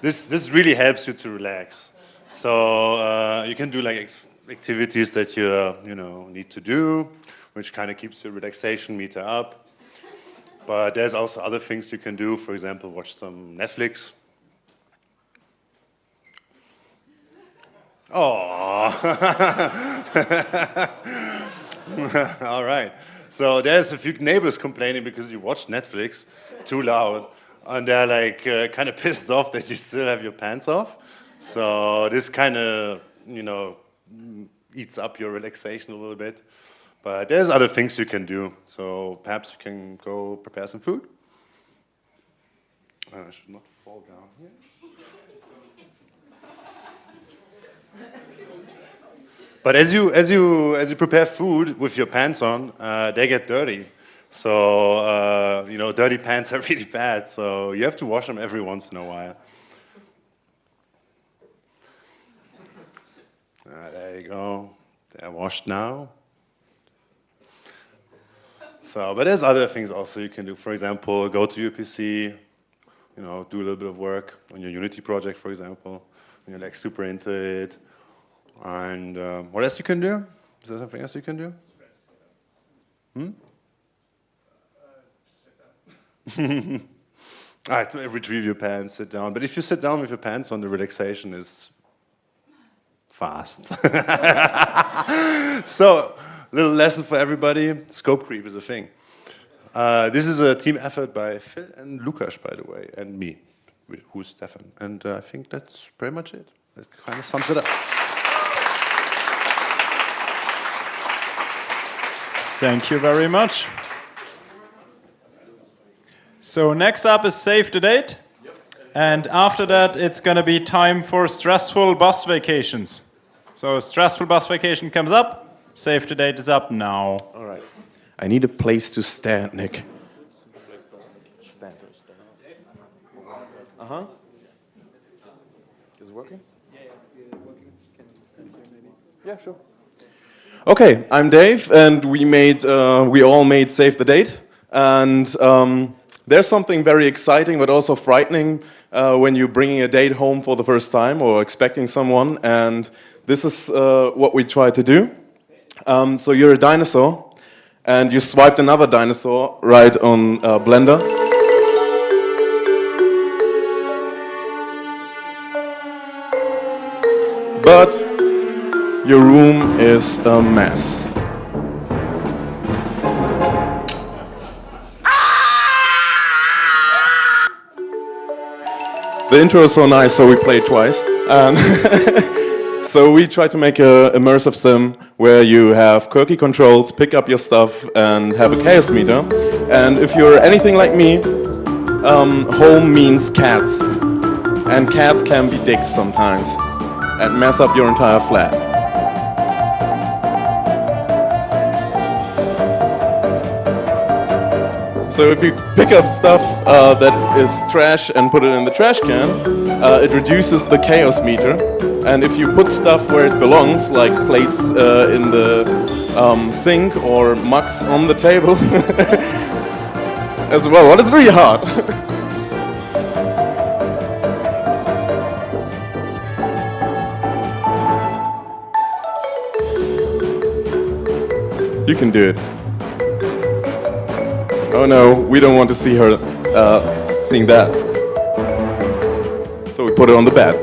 this really helps you to relax. So you can do like activities that you need to do, which kind of keeps your relaxation meter up. But there's also other things you can do. For example, watch some Netflix. Oh. All right. So there's a few neighbors complaining because you watch Netflix too loud, and they're like kind of pissed off that you still have your pants off. So this kind of, eats up your relaxation a little bit. But there's other things you can do. So perhaps you can go prepare some food. I should not fall down here. But as you prepare food with your pants on, they get dirty. So dirty pants are really bad. So you have to wash them every once in a while. There you go. They're washed now. So, but there's other things also you can do. For example, go to your PC, do a little bit of work on your Unity project, for example. When you're like super into it. And what else you can do? Is there something else you can do? All right, retrieve your pants, sit down. But if you sit down with your pants on, the relaxation is fast. So, little lesson for everybody, scope creep is a thing. This is a team effort by Phil and Lukas, by the way, and me, who's Stefan. And I think that's pretty much it. That kind of sums it up. Thank you very much. So next up is Save the Date. And after that, it's going to be time for stressful bus vacations. So stressful bus vacation comes up. Save the Date is up now. All right. I need a place to stand, Nick. Stand. Uh-huh. Is it working? Yeah, sure. Okay, I'm Dave, and we all made Save the Date. And there's something very exciting, but also frightening when you're bringing a date home for the first time or expecting someone. And this is what we try to do. So you're a dinosaur, and you swiped another dinosaur right on Blender. But your room is a mess. The intro is so nice, so we play it twice. So we try to make an immersive sim where you have quirky controls, pick up your stuff, and have a chaos meter. And if you're anything like me, home means cats. And cats can be dicks sometimes and mess up your entire flat. So if you pick up stuff that is trash and put it in the trash can, it reduces the chaos meter. And if you put stuff where it belongs, like plates in the sink or mugs on the table, as well, it's really hard. You can do it. Oh no, we don't want to see her seeing that. So we put it on the bed.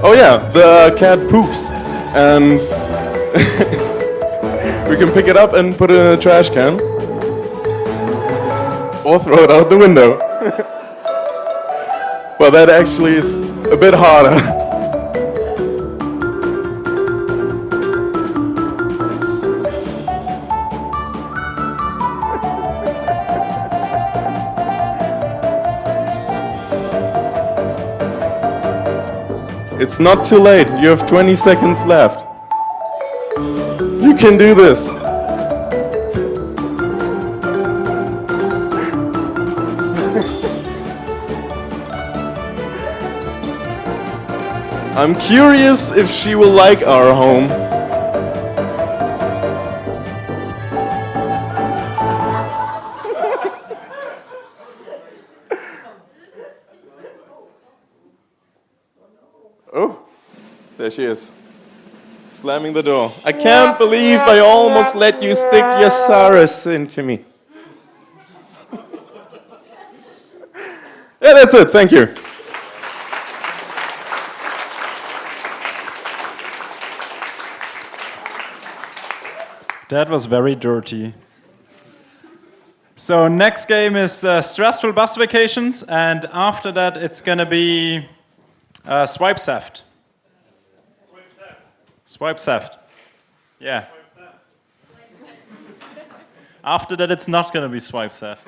Oh yeah, the cat poops. And we can pick it up and put it in a trash can. Or throw it out the window. Well, that actually is a bit harder. It's not too late. You have 20 seconds left. You can do this. I'm curious if she will like our home. Oh, there she is. Slamming the door. I can't believe I almost let you stick your Saurus into me. Yeah, that's it. Thank you. That was very dirty. So next game is stressful bus vacations, and after that it's gonna be swipe theft. Swipe theft. Yeah. After that it's not gonna be swipe theft.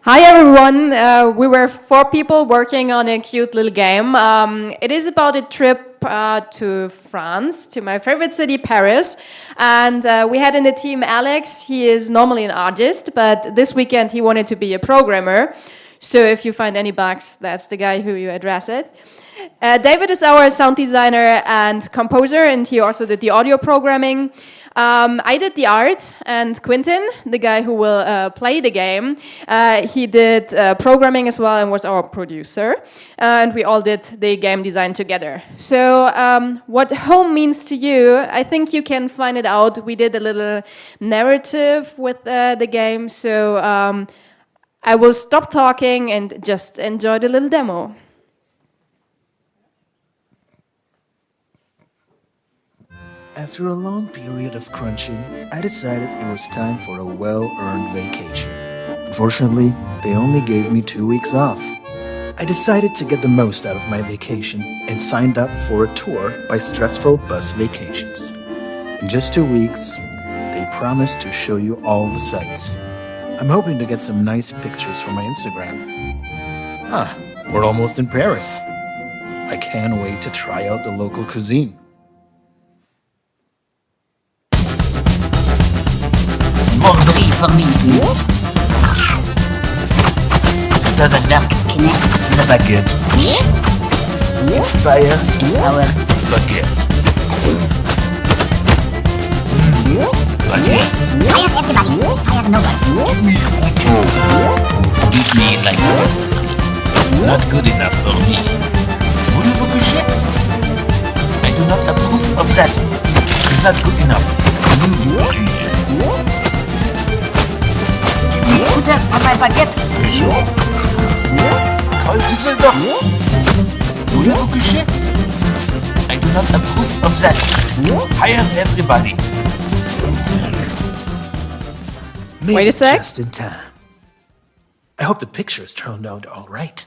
Hi everyone, we were 4 people working on a cute little game. It is about a trip to France, to my favorite city, Paris. And we had in the team Alex. He is normally an artist, but this weekend he wanted to be a programmer. So if you find any bugs, that's the guy who you address it. David is our sound designer and composer, and he also did the audio programming. I did the art, and Quentin, the guy who will play the game, he did programming as well and was our producer. And we all did the game design together. So what home means to you, I think you can find it out. We did a little narrative with the game, so I will stop talking and just enjoy the little demo. After a long period of crunching, I decided it was time for a well-earned vacation. Unfortunately, they only gave me 2 weeks off. I decided to get the most out of my vacation and signed up for a tour by Stressful Bus Vacations. In just 2 weeks, they promised to show you all the sights. I'm hoping to get some nice pictures for my Instagram. We're almost in Paris. I can't wait to try out the local cuisine. More brie for me, please. Doesn't work. Connect the baguette. Expire in our baguette. Baguette. Fire everybody. Fire no one. Give me control. Beat me like the rest of me. Not good enough for me. Voulez-vous coucher? I do not approve of that. It's not good enough. Give me butter on my baguette. Call Düsseldorf. Voulez-vous coucher? I do not approve of that. Hire everybody. Wait a Made it sec. just in time. I hope the pictures turned out all right.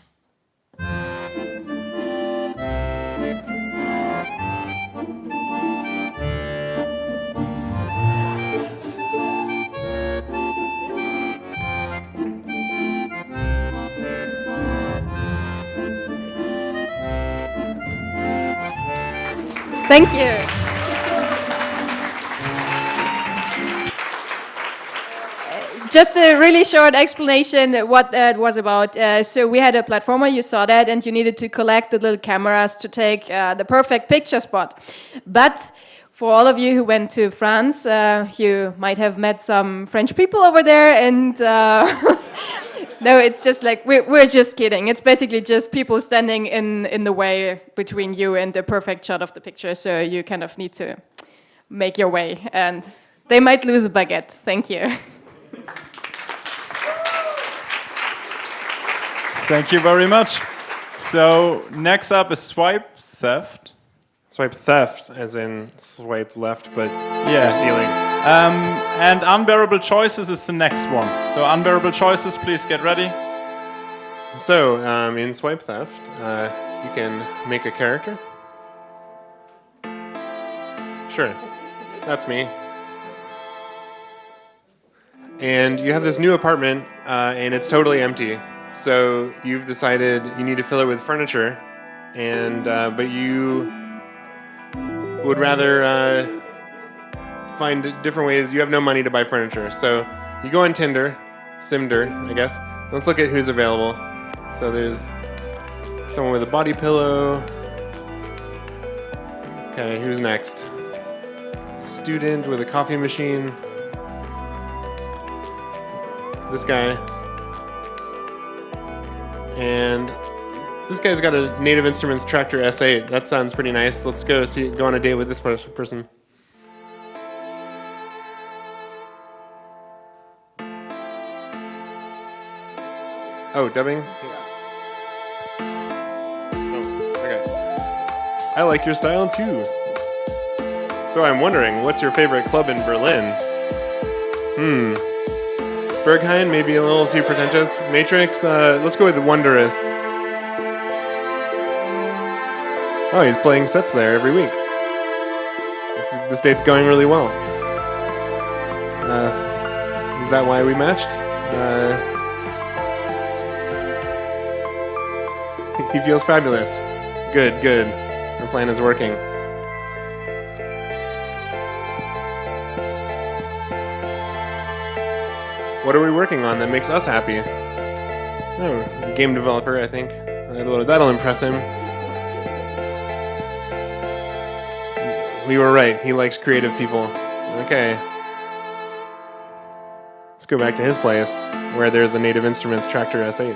Thank you. Just a really short explanation what that was about. So we had a platformer, you saw that, and you needed to collect the little cameras to take the perfect picture spot. But for all of you who went to France, you might have met some French people over there, and no, it's just like, we're just kidding. It's basically just people standing in the way between you and the perfect shot of the picture, so you kind of need to make your way, and they might lose a baguette. Thank you. Thank you very much. So next up is swipe theft. Swipe theft, as in swipe left, but Yeah. you're stealing. And unbearable choices is the next one. So unbearable choices, please get ready. So in swipe theft, you can make a character. Sure, that's me. And you have this new apartment, and it's totally empty. So you've decided you need to fill it with furniture, and but you would rather find different ways. You have no money to buy furniture, so you go on Tinder, Simder, I guess. Let's look at who's available. So there's someone with a body pillow. Okay, who's next? Student with a coffee machine. This guy. And this guy's got a Native Instruments Tractor S8. That sounds pretty nice. Let's go on a date with this person. Oh, dubbing? Oh, okay. I like your style too. So I'm wondering, what's your favorite club in Berlin? Berghain, maybe a little too pretentious. Matrix, let's go with Wondrous. Oh, he's playing sets there every week. This date's going really well. Is that why we matched? He feels fabulous. Good, good. Our plan is working. What are we working on that makes us happy? Oh, game developer, I think. That'll impress him. We were right. He likes creative people. Okay. Let's go back to his place, where there's a Native Instruments Tractor S8.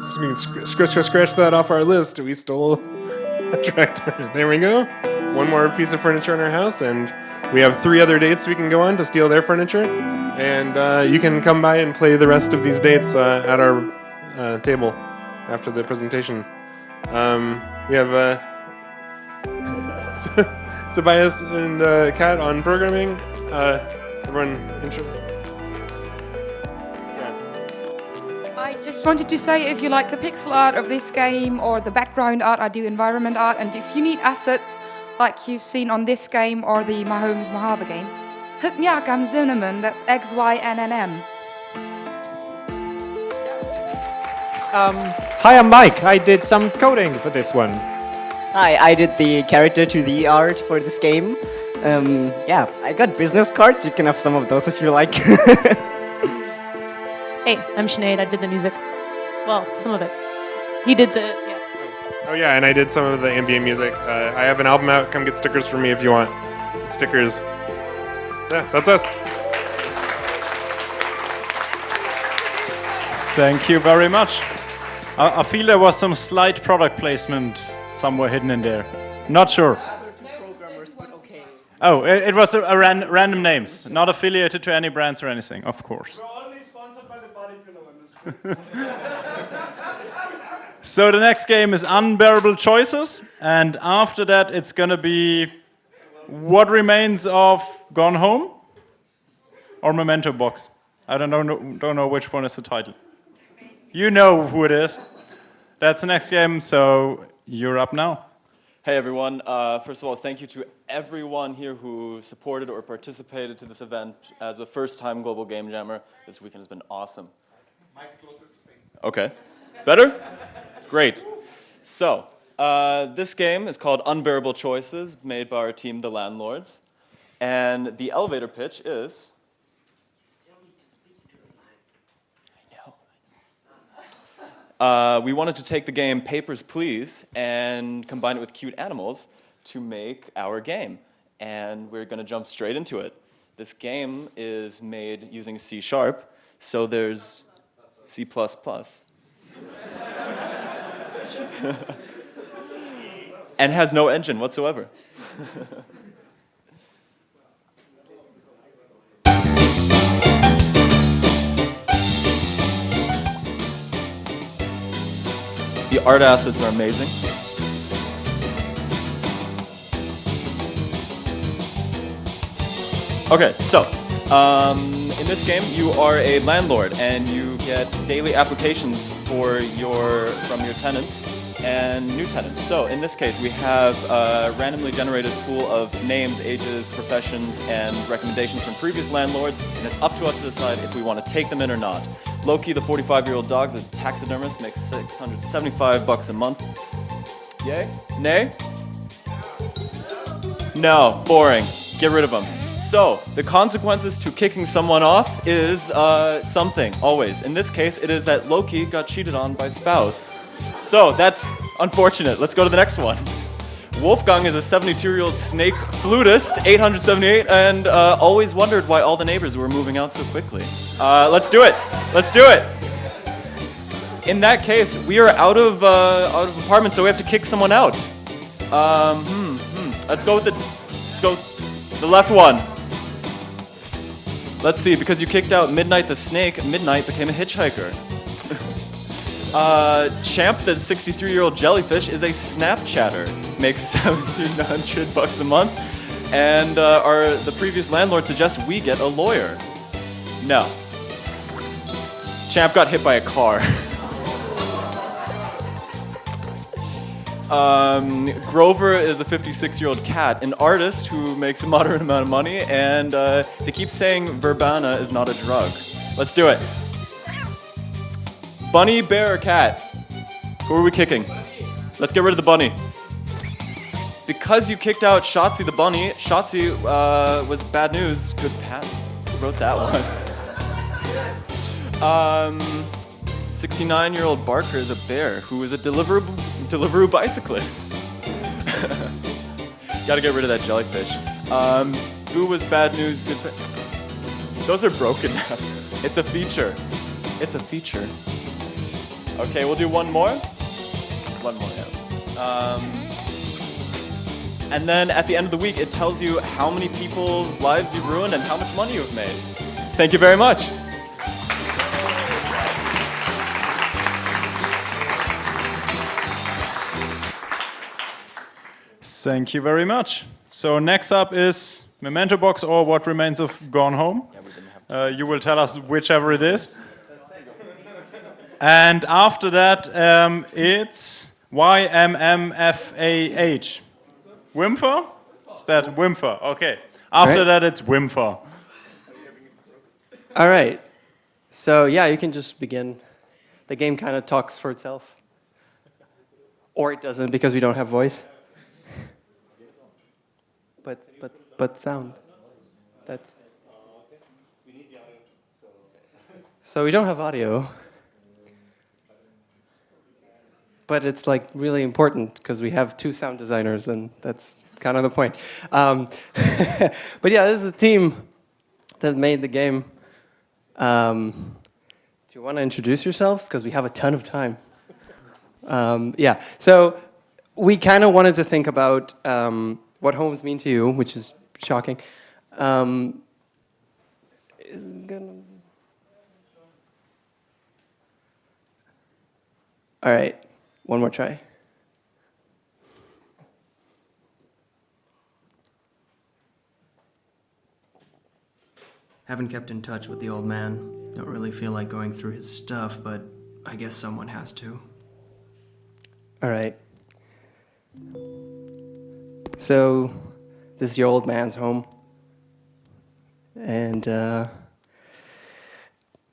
scratch that off our list. We stole a tractor. There we go. One more piece of furniture in our house, and we have 3 other dates we can go on to steal their furniture. And you can come by and play the rest of these dates at our table after the presentation. We have Tobias and Kat on programming. Everyone, I just wanted to say, if you like the pixel art of this game or the background art, I do environment art, and if you need assets like you've seen on this game or the My Home is My Harbor game, hook me up. I'm Zinnerman, that's XYNNM. Hi, I'm Mike. I did some coding for this one. Hi, I did the character to the art for this game. Yeah, I got business cards. You can have some of those if you like. Hey, I'm Sinead. I did the music. Well, some of it. He did the, yeah. Oh yeah, and I did some of the ambient music. I have an album out. Come get stickers from me if you want. Stickers. Yeah, that's us. Thank you very much. I feel there was some slight product placement somewhere hidden in there. Not sure. Oh, it was a random names, not affiliated to any brands or anything, of course. We're only sponsored by the body pillow industry. So the next game is Unbearable Choices, and after that it's gonna be What Remains of Gone Home or Memento Box. I don't know which one is the title. You know who it is. That's the next game, so you're up now. Hey everyone, first of all, thank you to everyone here who supported or participated to this event as a first-time Global Game Jammer. This weekend has been awesome. Mic closer to the face. Okay, better? Great. So, this game is called Unbearable Choices, made by our team, The Landlords. And the elevator pitch is... we wanted to take the game Papers, Please and combine it with cute animals to make our game. And we're going to jump straight into it. This game is made using C#, so there's C++. And has no engine whatsoever. The art assets are amazing. Okay, so in this game you are a landlord and you get daily applications from your tenants and new tenants. So in this case we have a randomly generated pool of names, ages, professions, and recommendations from previous landlords, and it's up to us to decide if we want to take them in or not. Loki, the 45-year-old dog, is a taxidermist, makes $675 a month. Yay? Nay? No, boring. Get rid of them. So, the consequences to kicking someone off is something, always. In this case, it is that Loki got cheated on by spouse. So, that's unfortunate. Let's go to the next one. Wolfgang is a 72-year-old snake flutist, 878, and always wondered why all the neighbors were moving out so quickly. Let's do it. Let's do it. In that case, we are out of apartments, so we have to kick someone out. Let's go with the left one. Let's see, because you kicked out Midnight the snake, Midnight became a hitchhiker. Champ, the 63-year-old jellyfish, is a Snapchatter, makes $1,700 a month, and the previous landlord suggests we get a lawyer. No. Champ got hit by a car. Grover is a 56-year-old cat, an artist who makes a moderate amount of money, and they keep saying verbena is not a drug. Let's do it. Bunny, bear, or cat? Who are we kicking? Let's get rid of the bunny. Because you kicked out Shotzi the bunny, Shotzi was bad news. Good Pat. Who wrote that one? 69-year-old Barker is a bear who is a Deliveroo bicyclist. Gotta get rid of that jellyfish. Boo was bad news. Good Pat. Those are broken now. It's a feature. It's a feature. Okay, we'll do one more. One more, yeah. And then at the end of the week, it tells you how many people's lives you've ruined and how much money you've made. Thank you very much. Thank you very much. So next up is Memento Box or What Remains of Gone Home. You will tell us whichever it is. And after that, it's YMMFAH. Whimfer? Is that Whimfer? Okay. After Right. that, it's Whimfer. All right. So yeah, you can just begin. The game kind of talks for itself. Or it doesn't because we don't have voice. But sound. That's. So we don't have audio. But it's like really important because we have 2 sound designers, and that's kind of the point. But yeah, this is a team that made the game. Do you want to introduce yourselves? Because we have a ton of time. Yeah, so we kind of wanted to think about what homes mean to you, which is shocking. All right, one more try. Haven't kept in touch with the old man. Don't really feel like going through his stuff, but I guess someone has to. All right. So, this is your old man's home. And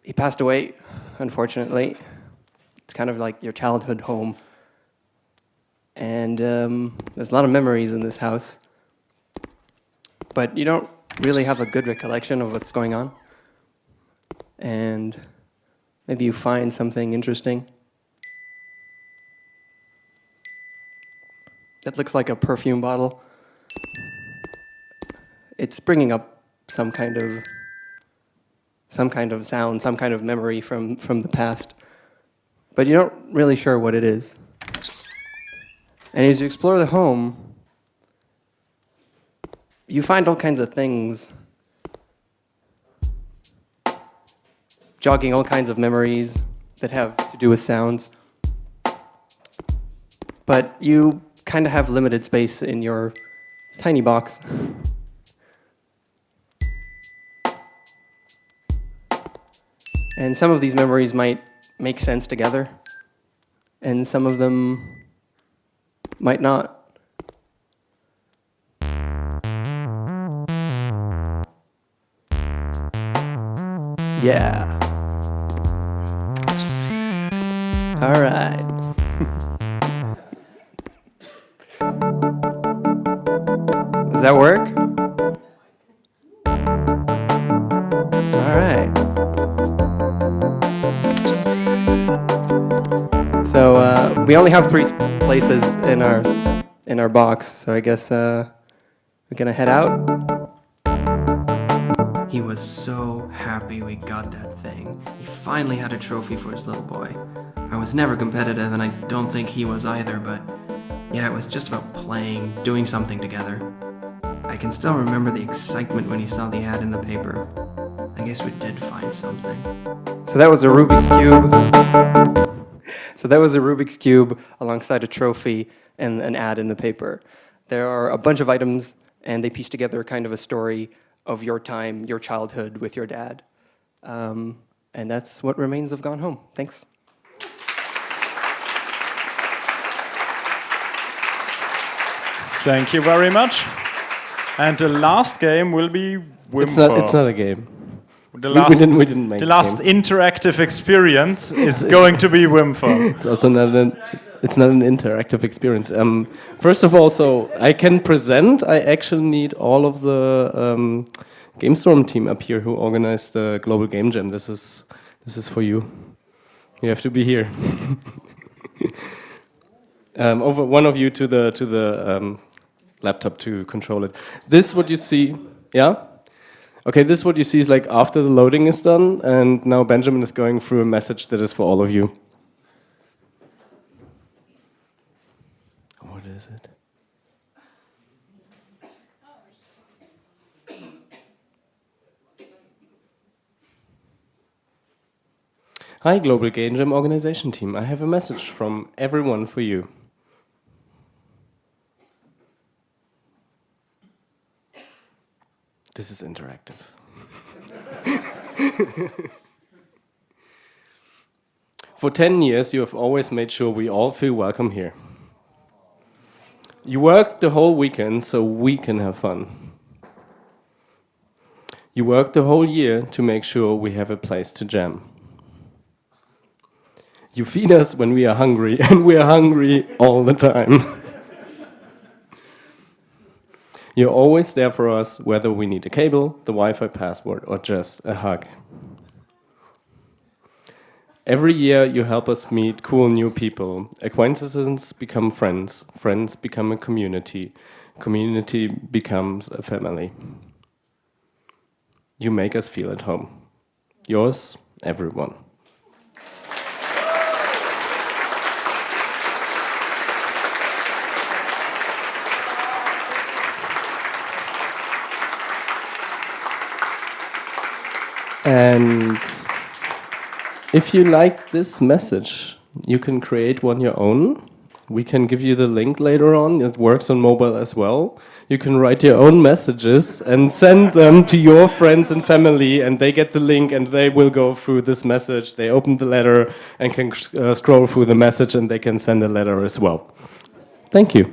he passed away, unfortunately. It's kind of like your childhood home. And there's a lot of memories in this house. But you don't really have a good recollection of what's going on. And maybe you find something interesting. That looks like a perfume bottle. It's bringing up some kind of sound, some kind of memory from the past. But you're not really sure what it is. And as you explore the home, you find all kinds of things, jogging all kinds of memories that have to do with sounds. But you kind of have limited space in your tiny box. And some of these memories might make sense together, and some of them might not. Yeah. All right. Does that work? All right. So we only have 3 places in our box, so I guess we're gonna head out. He was so happy we got that thing. He finally had a trophy for his little boy. I was never competitive, and I don't think he was either, but yeah, it was just about playing, doing something together. I can still remember the excitement when he saw the ad in the paper. I guess we did find something. So that was a Rubik's Cube. So that was a Rubik's Cube alongside a trophy and an ad in the paper. There are a bunch of items, and they piece together kind of a story of your time, your childhood with your dad. And that's what remains of Gone Home. Thanks. Thank you very much. And the last game will be Whimper. It's not a game. The last, we didn't make the last game. interactive experience is going to be Whimper. It's also not an interactive experience. First of all, so I can present. I actually need all of the GameStorm team up here who organized the Global Game Jam. This is for you. You have to be here. Over one of you to the laptop to control it. This what you see, yeah? Okay, this what you see is like after the loading is done, and now Benjamin is going through a message that is for all of you. is it? Hi, Global Game Jam organization team. I have a message from everyone for you. This is interactive. For 10 years, you have always made sure we all feel welcome here. You worked the whole weekend so we can have fun. You worked the whole year to make sure we have a place to jam. You feed us when we are hungry, and we are hungry all the time. You're always there for us, whether we need a cable, the Wi-Fi password, or just a hug. Every year you help us meet cool new people. Acquaintances become friends, friends become a community, community becomes a family. You make us feel at home. Yours, everyone. And if you like this message, you can create one your own. We can give you the link later on. It works on mobile as well. You can write your own messages and send them to your friends and family, and they get the link and they will go through this message. They open the letter and can scroll through the message, and they can send a letter as well. Thank you.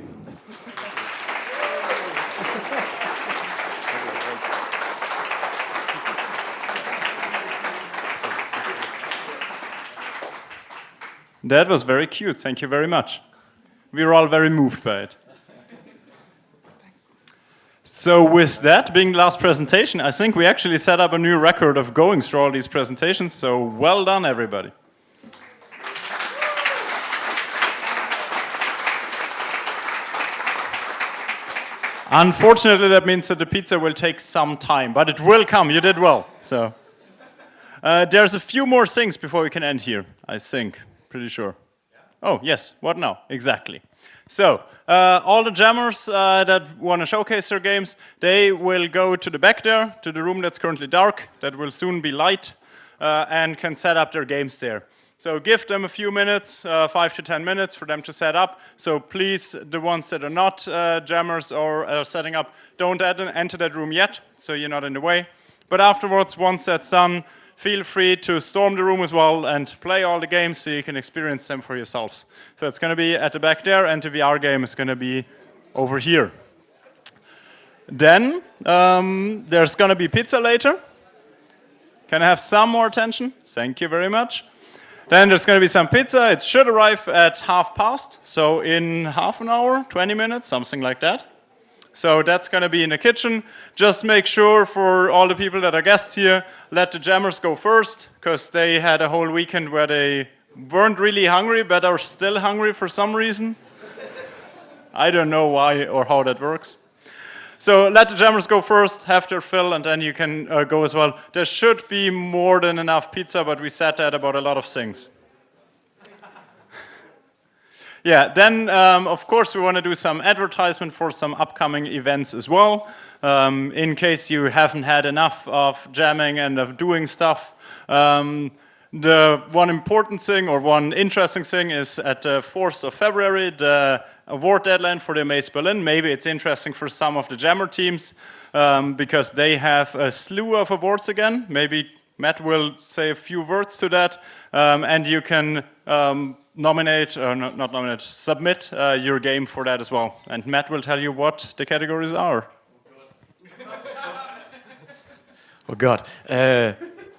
That was very cute. Thank you very much. We were all very moved by it. So with that being the last presentation, I think we actually set up a new record of going through all these presentations. So well done, everybody. Unfortunately, that means that the pizza will take some time, but it will come. You did well. So there's a few more things before we can end here, I think. Pretty sure. Oh, yes. What now? Exactly. So, all the jammers that want to showcase their games, they will go to the back there, to the room that's currently dark, that will soon be light, and can set up their games there. So give them a few minutes, 5 to 10 minutes for them to set up. So please, the ones that are not jammers or are setting up, don't enter that room yet, so you're not in the way. But afterwards, once that's done, feel free to storm the room as well and play all the games so you can experience them for yourselves. So it's going to be at the back there, and the VR game is going to be over here. Then there's going to be pizza later. Can I have some more attention? Thank you very much. Then there's going to be some pizza. It should arrive at past, so in half an hour, 20 minutes, something like that. So that's going to be in the kitchen. Just make sure for all the people that are guests here, let the jammers go first, because they had a whole weekend where they weren't really hungry, but are still hungry for some reason. I don't know why or how that works. So let the jammers go first, have their fill, and then you can go as well. There should be more than enough pizza, but we said that about a lot of things. Yeah, then of course we want to do some advertisement for some upcoming events as well. In case you haven't had enough of jamming and of doing stuff. The one important thing or one interesting thing is at the 4th of February, the award deadline for the Amaze Berlin. Maybe it's interesting for some of the jammer teams because they have a slew of awards again. Maybe Matt will say a few words to that, and you can nominate, or not nominate, submit your game for that as well. And Matt will tell you what the categories are. Oh God.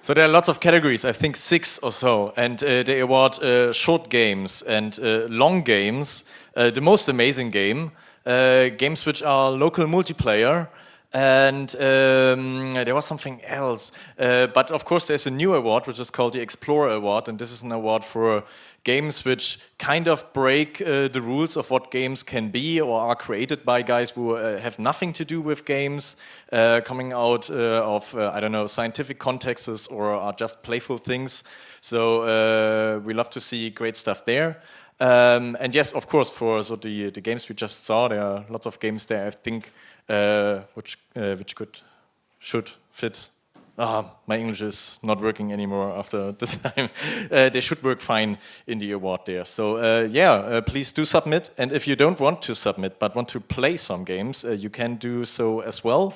So there are lots of categories, I think 6 or so, and they award short games and long games. The most amazing game, games which are local multiplayer, and there was something else. But of course there's a new award which is called the Explorer Award, and this is an award for games which kind of break the rules of what games can be or are created by guys who have nothing to do with games, coming out of, I don't know, scientific contexts or are just playful things. So we love to see great stuff there. And yes, of course, for the games we just saw, there are lots of games there, I think, which should fit. My English is not working anymore after this time. They should work fine in the award there. So please do submit. And if you don't want to submit but want to play some games, you can do so as well.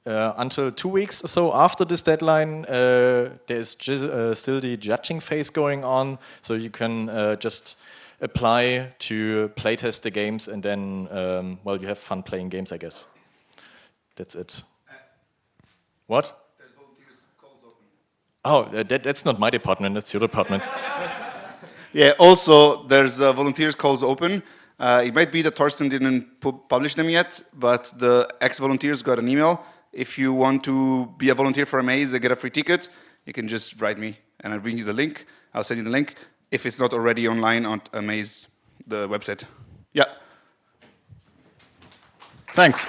Until 2 weeks or so after this deadline, there's still the judging phase going on. So you can just apply to playtest the games, and then, you have fun playing games, I guess. That's it. What? There's volunteers calls open. Oh, that's not my department, that's your department. Yeah, also, there's volunteers calls open. It might be that Thorsten didn't publish them yet, but the ex-volunteers got an email. If you want to be a volunteer for Amaze and get a free ticket, you can just write me, and I'll bring you the link. I'll send you the link, if it's not already online on Amaze, the website. Yeah. Thanks.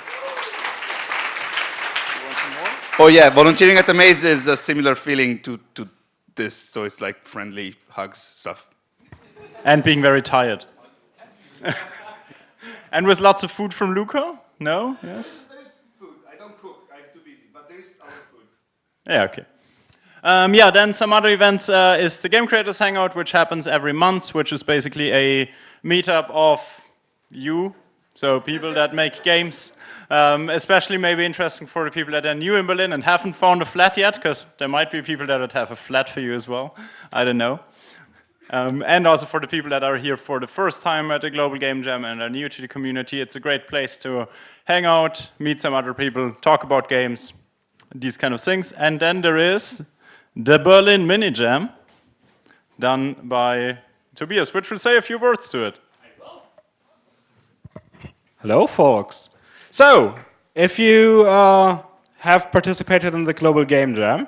Oh yeah, volunteering at Amaze is a similar feeling to this, so it's like friendly hugs stuff. And being very tired. And with lots of food from Luca? No? Yes? There's food. I don't cook. I'm too busy, but there is other food. Yeah, okay. Then some other events is the Game Creators Hangout, which happens every month, which is basically a meetup of you, so people that make games. Especially maybe interesting for the people that are new in Berlin and haven't found a flat yet, because there might be people that would have a flat for you as well. I don't know. And also for the people that are here for the first time at the Global Game Jam and are new to the community, it's a great place to hang out, meet some other people, talk about games, these kind of things. And then there is the Berlin Mini Jam, done by Tobias, which will say a few words to it. Hello, folks. So, if you have participated in the Global Game Jam,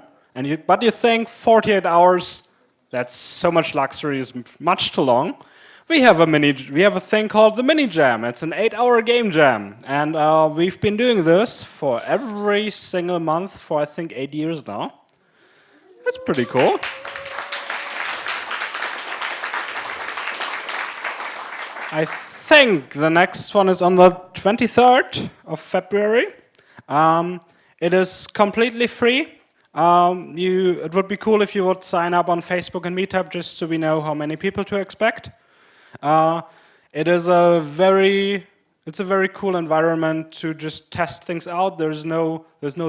but you think 48 hours, that's so much luxury, is much too long, we have a thing called the Mini Jam. It's an 8-hour game jam, and we've been doing this for every single month for I think 8 years now. That's pretty cool. I think the next one is on the 23rd of February. It is completely free. It would be cool if you would sign up on Facebook and Meetup just so we know how many people to expect. It's a very cool environment to just test things out. There's no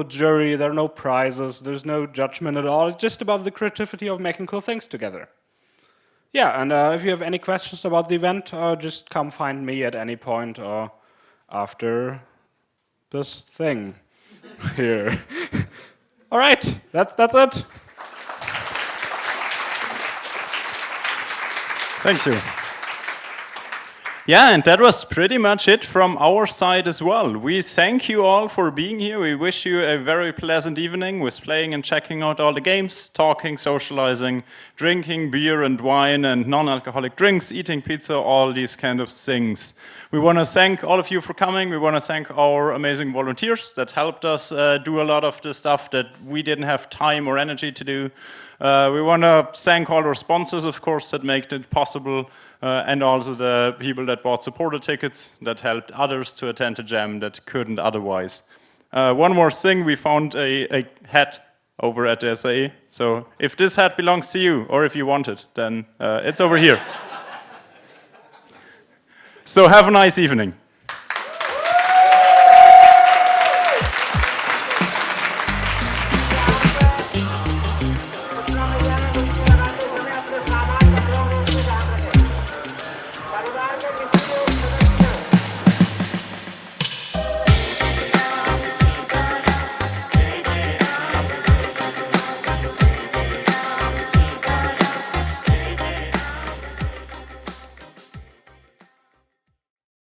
jury, there are no prizes, there's no judgment at all. It's just about the creativity of making cool things together. Yeah, and if you have any questions about the event, just come find me at any point or after this thing here. All right, that's it. Thank you. Yeah, and that was pretty much it from our side as well. We thank you all for being here. We wish you a very pleasant evening with playing and checking out all the games, talking, socializing, drinking beer and wine and non-alcoholic drinks, eating pizza, all these kind of things. We want to thank all of you for coming. We want to thank our amazing volunteers that helped us do a lot of the stuff that we didn't have time or energy to do. We want to thank all our sponsors, of course, that make it possible. And also the people that bought supporter tickets that helped others to attend the jam that couldn't otherwise. One more thing, we found a hat over at the SAE. So if this hat belongs to you, or if you want it, then it's over here. So have a nice evening.